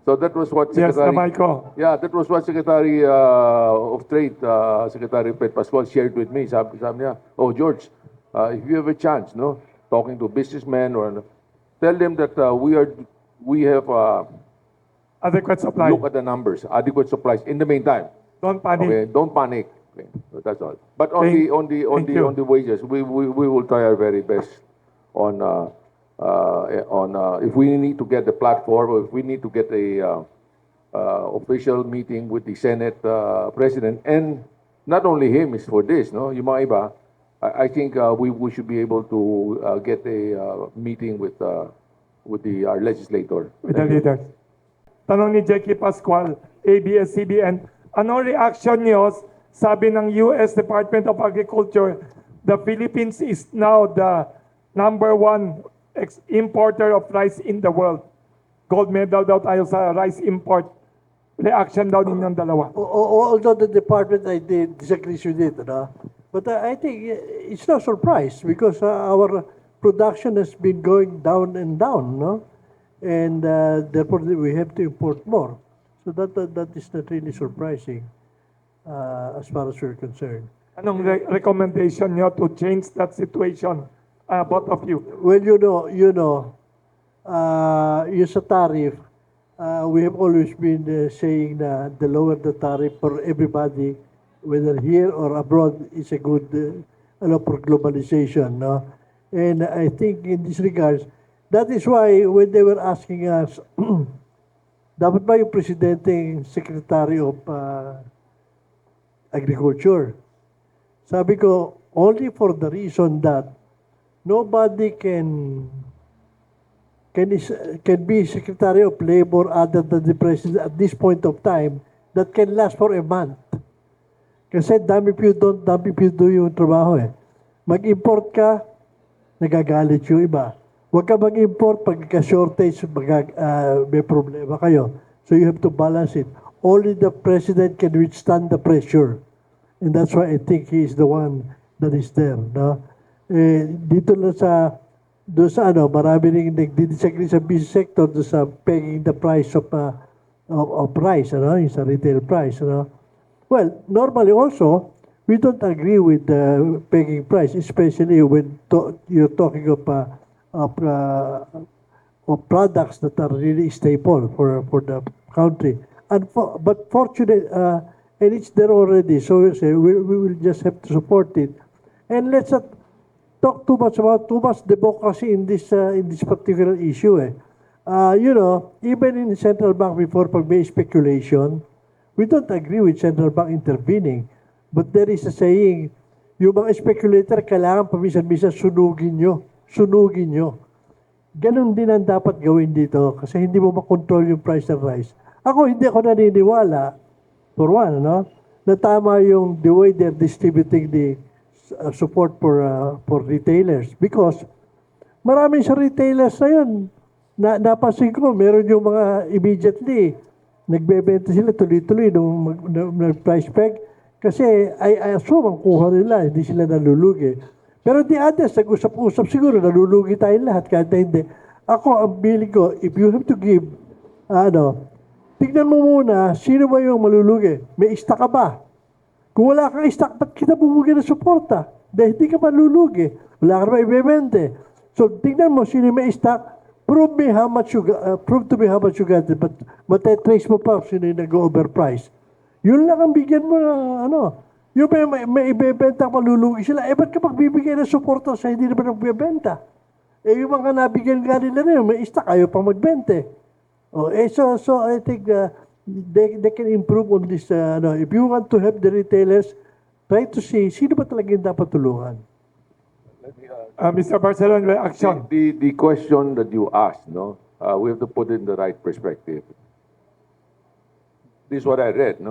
So that was what Secretary... Yes, Michael. Yeah, that was what Secretary of Trade, Secretary Pet Pascual shared with me. Sabi niya, oh George, if you have a chance, no, talking to businessmen or tell them that we have Adequate supply. look at the numbers, adequate supplies. In the meantime, Don't panic. okay, don't panic. Okay, so that's all. But on Thank- thank you. on the wages, we will try our very best on if we need to get the platform or if we need to get a official meeting with the Senate President, and not only him is for this, no, yung mga iba, I think we should be able to get a meeting with our legislator. With the leaders. Tanong ni Jackie Pascual, ABS-CBN, anong reaction niyo? Sabi ng US Department of Agriculture, the Philippines is now the #1 importer of rice in the world. Gold medal daw tayo sa rice import. Reaction daw ninyong dalawa. Although the department I did disagrees with it, no? But I think it's no surprise because our production has been going down and down, no? And therefore we have to import more. So that is not really surprising as far as we're concerned. Anong recommendation niyo to change that situation, both of you? Well, yung sa tariff, we have always been saying na the lower the tariff for everybody, whether here or abroad, is a good for globalization. No? And I think in this regards, that is why when they were asking us dapat ba yung presidente yung Secretary of Agriculture? Sabi ko, only for the reason that nobody can be Secretary of Labor other than the President at this point of time that can last for a month. Kasi dami do yung trabaho eh. Mag-import ka, nagagalit yung iba. Huwag ka mag-import pagka-shortage, may problema kayo. So you have to balance it. Only the President can withstand the pressure. And that's why I think he is the one that is there. No? Dito na doon sa marami rin nagdi-disagree sa business sector doon sa pegging the price of price, yung sa retail price. Well, normally also, we don't agree with the pegging price, especially when you're talking of products that are really staple for the country. But fortunately, and it's there already, so we will just have to support it. And let's not talk too much democracy in this particular issue. Even in the central bank before pag may speculation, we don't agree with central bank intervening. But there is a saying, yung mga speculator kailangan paminsan-minsan sunugin nyo. Ganon din ang dapat gawin dito kasi hindi mo makontrol yung price ng rice. Hindi ako naniniwala, for one, na tama yung the way they're distributing the support for retailers. Because maraming sa retailers na yun, napansin ko, meron yung mga immediately, nagbebenta sila tuloy-tuloy nung price peg. Kasi I assume ang kuha nila, hindi sila nalulugi. Pero the others, nag-usap-usap siguro, nalulugi tayong lahat kahit na hindi. Ako, ang feeling ko, if you have to give, tignan mo muna, sino ba yung malulugi? May stock ka ba? Kung wala kang stock, ba't kita bumugin ng suporta? Dahil hindi ka malulugi. Wala ka naman ibebente. So, tignan mo, sino may stock, prove to me how much you got it, but matatrace mo pa sino yung nag-overprice. Yun lang ang bigyan mo ng yung may ibebenta malulugi sila. Ba't ka magbibigay ng suporta sa hindi naman nagbebenta? Yung mga nabigyan nga nila na yun, may stock, ayaw pang magbente. So I think they can improve on this. If you want to help the retailers, try to see sino ba talaga yung dapat tulungan. Mr. Barcelon, reaction. The question that you asked, we have to put it in the right perspective. This is what I read,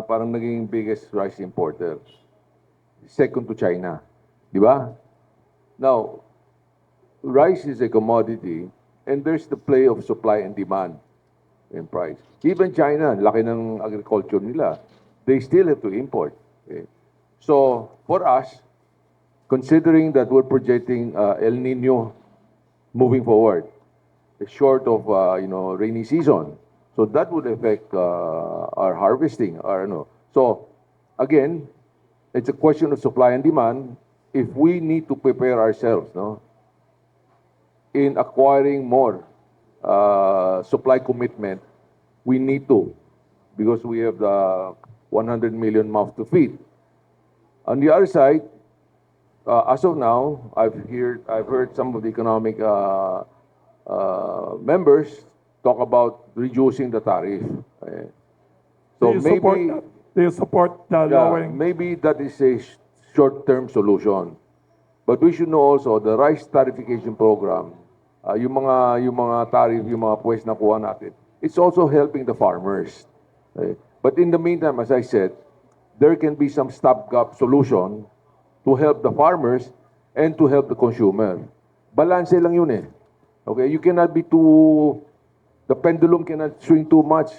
parang naging biggest rice importer. Second to China. Di ba? Now, rice is a commodity and there's the play of supply and demand in price. Even China, laki ng agriculture nila, they still have to import. Okay? So, for us, considering that we're projecting El Nino moving forward, short of rainy season, so that would affect our harvesting. So again, it's a question of supply and demand. If we need to prepare ourselves, in acquiring more supply commitment, we need to, because we have the 100 million mouths to feed. On the other side, as of now, I've heard some of the economic members talk about reducing the tariff. So do you support the lowering? Maybe that is a short-term solution. But we should know also the rice tarification program, yung mga tariff, yung mga pwes na kuha natin, it's also helping the farmers. But in the meantime, as I said, there can be some stopgap solution to help the farmers and to help the consumer. Balance lang yun eh. Okay, you cannot be the pendulum cannot swing too much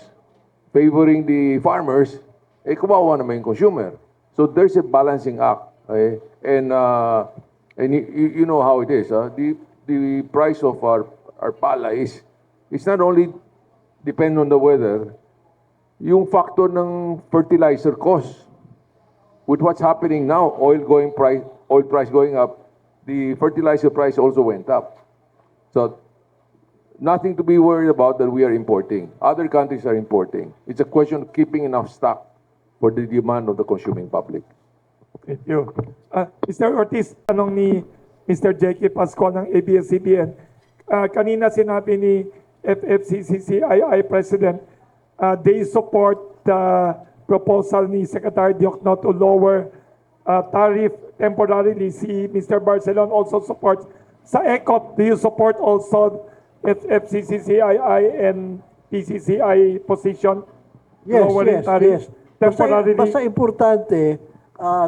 favoring the farmers, kawawa naman yung consumer. So there's a balancing act. Okay? And you know how it is. The price of our pala is, it's not only depend on the weather, yung factor ng fertilizer cost. With what's happening now, oil price going up, the fertilizer price also went up. So nothing to be worried about that we are importing. Other countries are importing. It's a question of keeping enough stock for the demand of the consuming public. Thank you. Mr. Ortiz, tanong ni Mr. J.K. Pascual ng ABS-CBN. Kanina sinabi ni FFCCCII President, they support the proposal ni Secretary Diokno to lower tariff temporarily. Si Mr. Barcelon also supports. Sa ECOP, do you support also FFCCCII and PCCI position? Yes, Lowering yes, tariff yes. temporarily? Basta importante,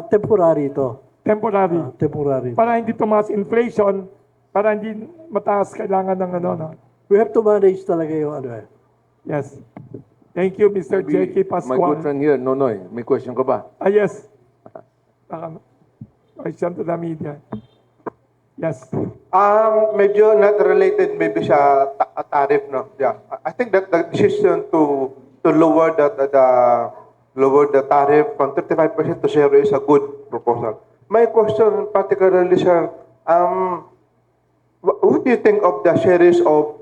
temporary ito. Temporary. Temporary. Para hindi tumaas inflation, para hindi mataas kailangan ng ano, no? We have to manage talaga yung ano eh. Yes. Thank you, Mr. J.K. My good Pascual. friend here, Nonoy, may question ka ba? Yes. Question to the media. Yes. Medyo not related maybe siya tariff, no? Yeah. I think that the decision to lower the tariff from 35% to 0 is a good proposal. My question particularly, sir, what do you think of the series of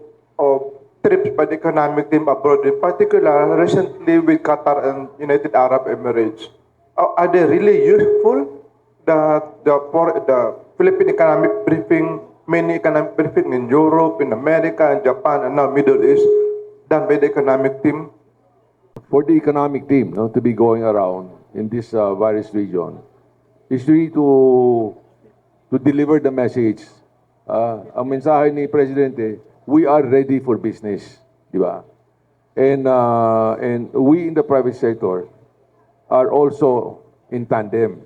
trips by the economic team abroad, in particular recently with Qatar and United Arab Emirates? Are they really useful? The Philippine economic briefing, many economic briefing in Europe, in America, in Japan, and now Middle East, done by the economic team. For the economic team, no, to be going around in this various region, is really to deliver the message. Ang mensahe ni Presidente, we are ready for business, di ba? And we in the private sector are also in tandem.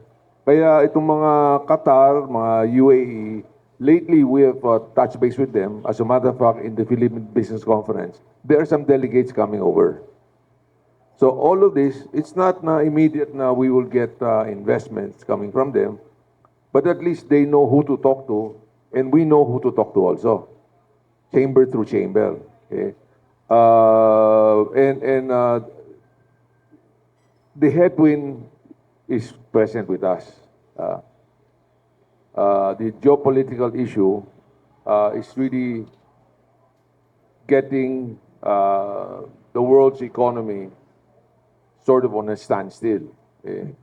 Kaya itong mga Qatar, mga UAE, lately we have touched base with them. As a matter of fact, in the Philippine Business Conference, there are some delegates coming over. So all of this, it's not na immediate na we will get investments coming from them, but at least they know who to talk to, and we know who to talk to also. Chamber through chamber. Okay? The headwind is present with us. The geopolitical issue is really getting the world's economy sort of on a standstill. Okay?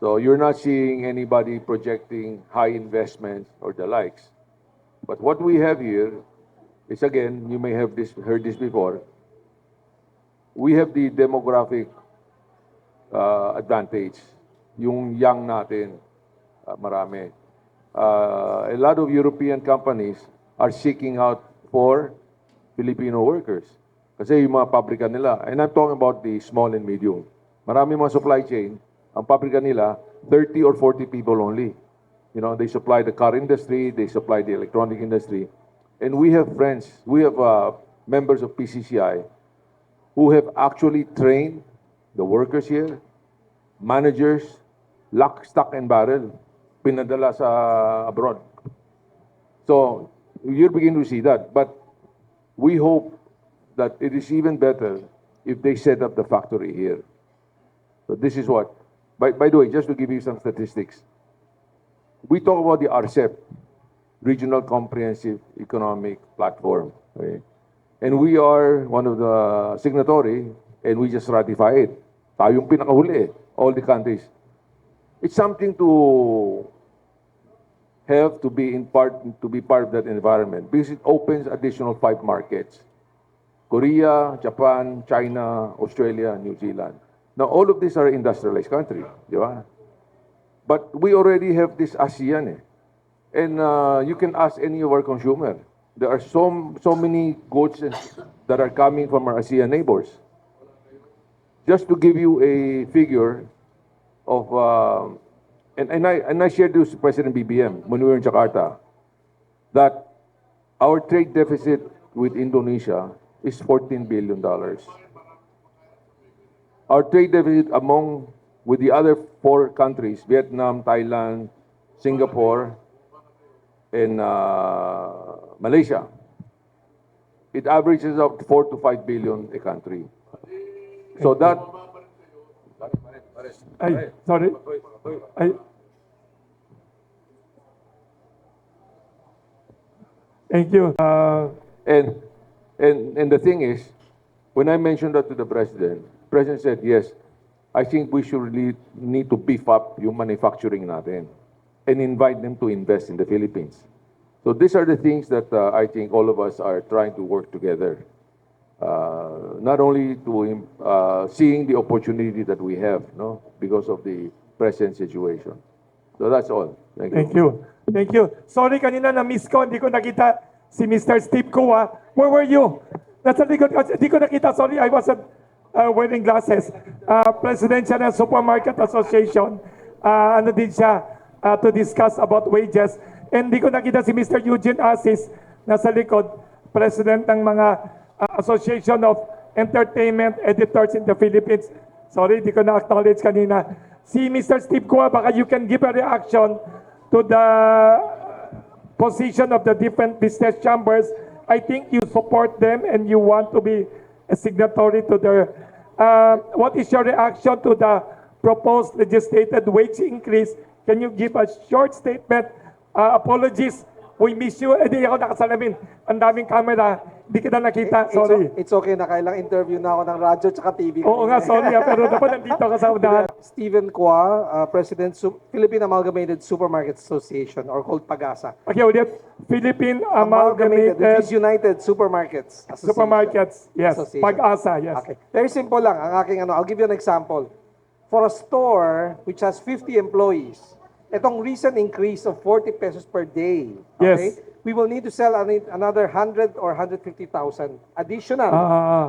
So you're not seeing anybody projecting high investments or the likes. But what we have here is, again, you may have heard this before, we have the demographic advantage. Yung young natin, marami. A lot of European companies are seeking out for Filipino workers. Kasi yung mga pabrika nila, and I'm talking about the small and medium. Marami mga supply chain, ang pabrika nila, 30 or 40 people only. You know, they supply the car industry, they supply the electronic industry. And we have friends, we have members of PCCI who have actually trained the workers here, managers, lock, stock, and barrel, pinadala sa abroad. So, you're beginning to see that. But we hope that it is even better if they set up the factory here. So this is what, by the way, just to give you some statistics, we talk about the RCEP, Regional Comprehensive Economic Platform. Okay? And we are one of the signatory, and we just ratified it. Tayong pinakahuli, all the countries. It's something to have to be part of that environment because it opens additional 5 markets: Korea, Japan, China, Australia, New Zealand. Now all of these are industrialized countries, di ba? But we already have this ASEAN, and you can ask any of our consumer. There are so many goods that are coming from our ASEAN neighbors. Just to give you a figure of, and I shared this with President BBM when we were in Jakarta, that our trade deficit with Indonesia is $14 billion. Our trade deficit with the other 4 countries, Vietnam, Thailand, Singapore, and Malaysia, it averages up 4 to 5 billion a country. So that, Sorry. Thank you. and the thing is, when I mentioned that to the President said, yes, I think we should really need to beef up yung manufacturing natin and invite them to invest in the Philippines. So these are the things that I think all of us are trying to work together. not only to seeing the opportunity that we have, no, because of the present situation. So that's all. Thank you. Thank you. Thank you. Sorry, kanina na-miss ko. Hindi ko nakita si Mr. Steve Kua. Where were you? Nasa likod. Hindi ko nakita. Sorry, I wasn't wearing glasses. President siya ng Supermarket Association. Ano din siya to discuss about wages. And hindi ko nakita si Mr. Eugene Asis nasa likod. President ng mga Association of Entertainment Editors in the Philippines. Sorry, hindi ko na-acknowledge kanina. Si Mr. Steve Kua, baka you can give a reaction to the position of the different business chambers. I think you support them and you want to be a signatory to their... what is your reaction to the proposed legislated wage increase? Can you give a short statement? Apologies, we miss you. Hindi ako nakasalamin. Ang daming camera. Hindi kita nakita. Sorry. It's okay na kailang interview na ako ng radyo at TV. Oo nga, sorry. Pero dapat nandito ka sa unahan. Stephen Kua, President Philippine Amalgamated Supermarket Association or called PAGASA. Okay, ulit. Philippine Amalgamated which is United Supermarkets Association. Supermarkets. Yes. Association. Pag-asa, yes. Okay. Very simple lang ang aking I'll give you an example. For a store which has 50 employees, itong recent increase of 40 pesos per day, okay? Yes. We will need to sell another 100 or 150,000 additional.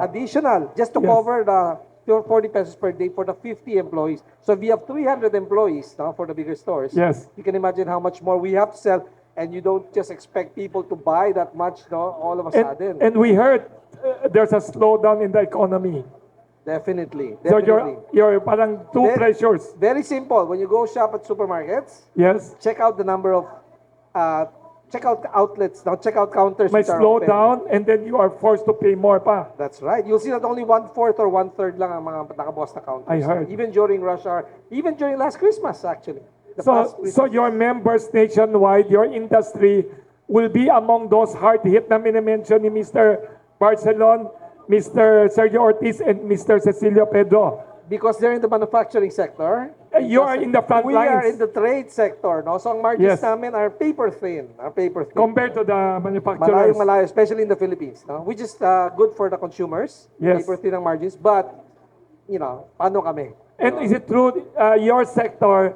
Additional, just to Yes. cover the 40 pesos per day for the 50 employees. So if we have 300 employees now for the bigger stores, Yes. you can imagine how much more we have to sell, and you don't just expect people to buy that much, no, all of a sudden. And we heard there's a slowdown in the economy. Definitely. So Definitely. you're parang two pressures. Very simple. When you go shop at supermarkets, Yes. check out the number of checkout outlets, now checkout counters May which are slow open. down and then you are forced to pay more pa. That's right. You'll see that only 1/4 or 1/3 lang ang mga nakabukas na counters. I heard. Even during rush hour, even during last Christmas, actually. The So past Christmas. your members nationwide, your industry will be among those hard hit na minimension ni Mr. Barcelon, Mr. Sergio Ortiz, and Mr. Cecilio Pedro. Because they're in the manufacturing sector. You are in the front We are lines in the trade sector, no? So ang margins Yes. namin are paper thin. compared to the manufacturers. Malayo, especially in the Philippines, no? Which is good for the consumers. Yes. Paper thin ang margins, but, you know, paano kami? And is it true, your sector,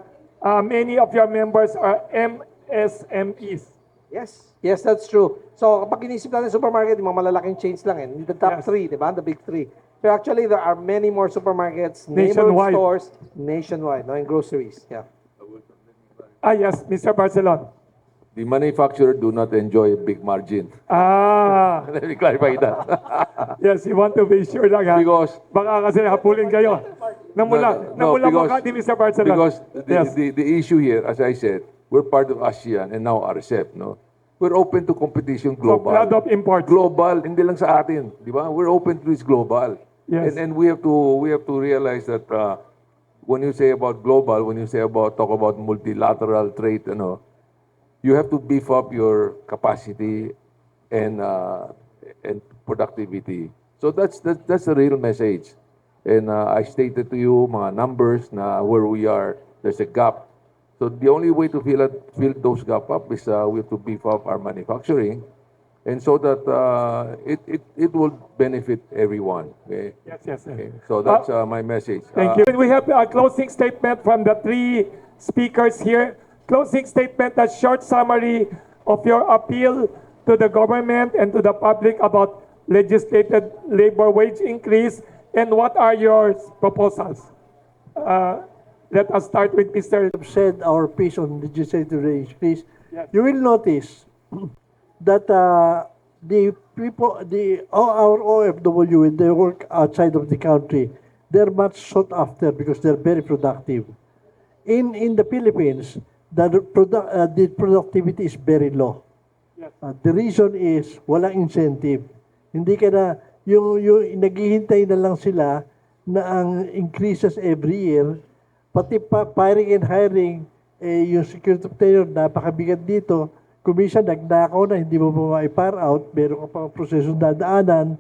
many of your members are MSMEs? Yes. Yes, that's true. So kapag inisip natin supermarket, yung mga malalaking chains lang eh. The top Yes. three, di ba? The big three. But actually, there are many more supermarkets, neighborhood Nationwide. stores, nationwide, no, in groceries. Yeah. Yes, Mr. Barcelon. The manufacturer do not enjoy a big margin. Let me clarify that. Yes, you want to be sure lang ha. Because Baka kasi hapulin kayo. Namula mukha ni Mr. Barcelon. Because Yes. the issue here, as I said, we're part of ASEAN and now RCEP, no? We're open to competition So, global. flood of imports. Global, hindi lang sa atin, di ba? We're open to this global. Yes. And we have to realize that when you say about global, when you say talk about multilateral trade, you have to beef up your capacity and productivity. So that's the real message. And I stated to you mga numbers na where we are, there's a gap. So the only way to fill those gap up is we have to beef up our manufacturing, and so that it will benefit everyone. Okay. Yes. Okay. So that's my message. Thank you. We have a closing statement from the three speakers here. Closing statement, a short summary of your appeal to the government and to the public about legislated labor wage increase, and what are your proposals? Let us start with Mr. Said our piece on legislative increase. Yes. You will notice that the people, our OFW, when they work outside of the country, they're much sought after because they're very productive. In the Philippines, the productivity is very low. Yes. The reason is walang incentive. Hindi ka na, yung naghihintay na lang sila na ang increases every year, pati firing and hiring, yung security obtainer, napakabigat dito. Kumisa, nagnakaw na, hindi mo pa ma-fire out, meron ka pang prosesong dadaanan.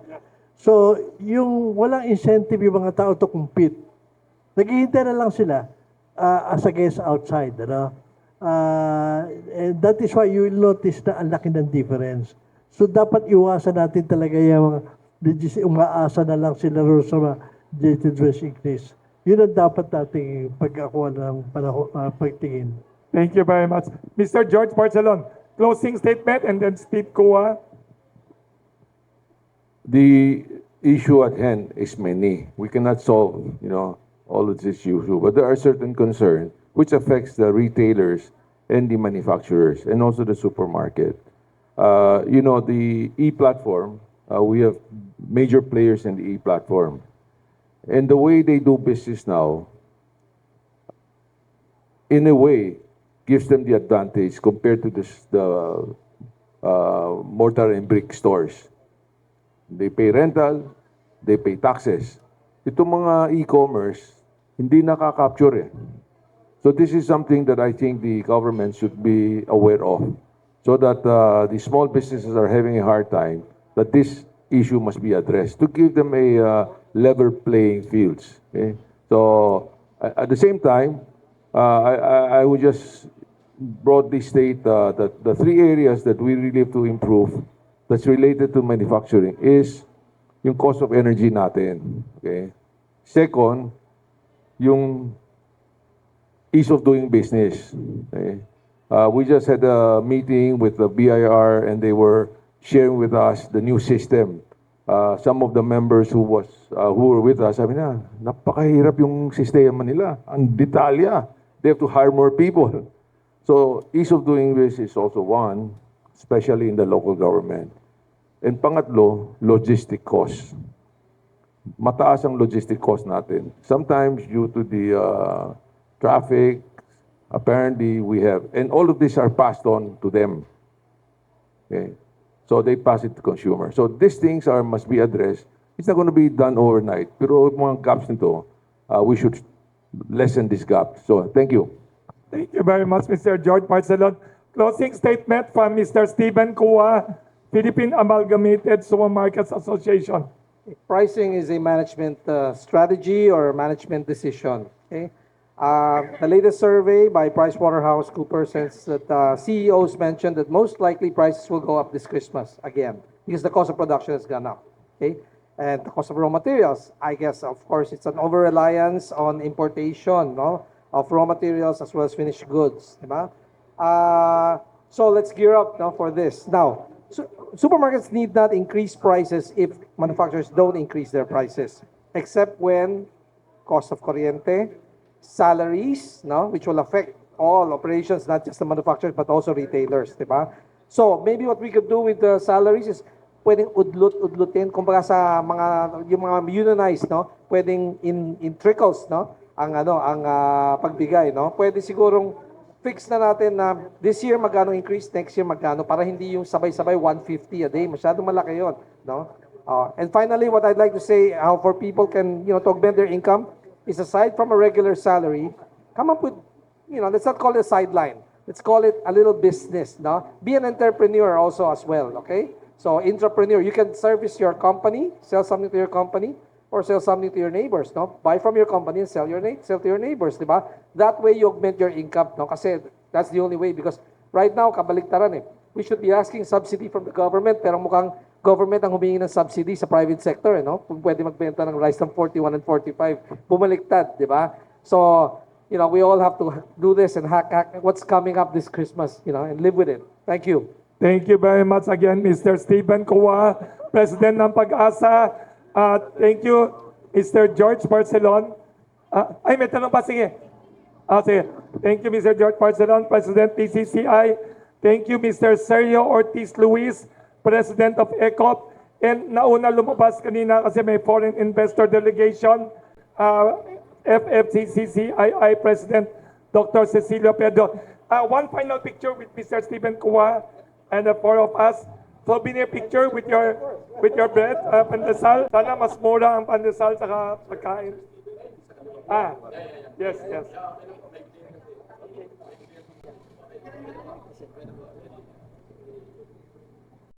So, yung walang incentive yung mga tao to compete. Naghihintay na lang sila as against outside. And that is why you will notice na ang laki ng difference. So, dapat iwasan natin talaga yung umaasa na lang sila rin sa mga legislated wage increase. Yun ang dapat nating pag-akuha ng pagtingin. Thank you very much. Mr. George Barcelon, closing statement, and then Steve Kua. The issue at hand is many. We cannot solve, all of this issue, but there are certain concerns which affects the retailers and the manufacturers and also the supermarket. The e-platform, we have major players in the e-platform. And the way they do business now, in a way, gives them the advantage compared to the mortar and brick stores. They pay rental, they pay taxes. Itong mga e-commerce, hindi nakaka-capture eh. So this is something that I think the government should be aware of, so that the small businesses are having a hard time, that this issue must be addressed to give them a level playing fields. Okay? So at the same time, I would just broadly state that the three areas that we really have to improve that's related to manufacturing is yung cost of energy natin. Okay? Second, yung ease of doing business. Okay? We just had a meeting with the BIR and they were sharing with us the new system. Some of the members who were with us, sabi na, napakahirap yung sistema nila. Ang detalya. They have to hire more people. So ease of doing business is also one, especially in the local government. And pangatlo, logistic costs. Mataas ang logistic cost natin. Sometimes due to the traffic, apparently we have, and all of these are passed on to them. Okay? So they pass it to consumers. So these things must be addressed. It's not going to be done overnight. Pero mga gaps nito, we should lessen this gap. So thank you. Thank you very much, Mr. George Barcelon. Closing statement from Mr. Stephen Kua, Philippine Amalgamated Supermarkets Association. Pricing is a management strategy or management decision. Okay? The latest survey by PricewaterhouseCoopers says that CEOs mentioned that most likely prices will go up this Christmas again because the cost of production has gone up. Okay? And the cost of raw materials, I guess, of course, it's an over-reliance on importation, no, of raw materials as well as finished goods. Diba? So let's gear up, no, for this. Now, supermarkets need not increase prices if manufacturers don't increase their prices, except when cost of kuryente, salaries, no, which will affect all operations, not just the manufacturers, but also retailers, diba? So maybe what we could do with the salaries is pwedeng udlutin, kumbaga sa yung mga unionized, no, pwedeng in trickles, no, ang pagbigay, no. Pwede sigurong fix na natin na this year magkano increase, next year magkano, para hindi yung sabay-sabay 150 a day, masyadong malaki yon, no. And finally, what I'd like to say, how for people can, to augment their income, is aside from a regular salary, come up with, let's not call it a sideline. Let's call it a little business, no? Be an entrepreneur also as well, okay? So, entrepreneur, you can service your company, sell something to your company, or sell something to your neighbors, no? Buy from your company and sell to your neighbors, di ba? That way, you augment your income, no? Kasi that's the only way, because right now, kabaliktaran eh. We should be asking subsidy from the government, pero mukhang government ang humingi ng subsidy sa private sector, no? Kung pwede magbenta ng rice ng 41 and 45, bumaliktad, di ba? So, we all have to do this and hack what's coming up this Christmas, and live with it. Thank you. Thank you very much again, Mr. Stephen Kua, President ng Pag-asa. Thank you, Mr. George Barcelon. May tanong pa, sige. Sige. Thank you, Mr. George Barcelon, President PCCI. Thank you, Mr. Sergio Ortiz Luis, President of ECOP. And nauna lumabas kanina kasi may foreign investor delegation, FFCCCII President Dr. Cecilio Pedro. One final picture with Mr. Stephen Kua and the four of us. Souvenir picture with your bread, pandesal. Sana mas mura ang pandesal sa pagkain. Yes.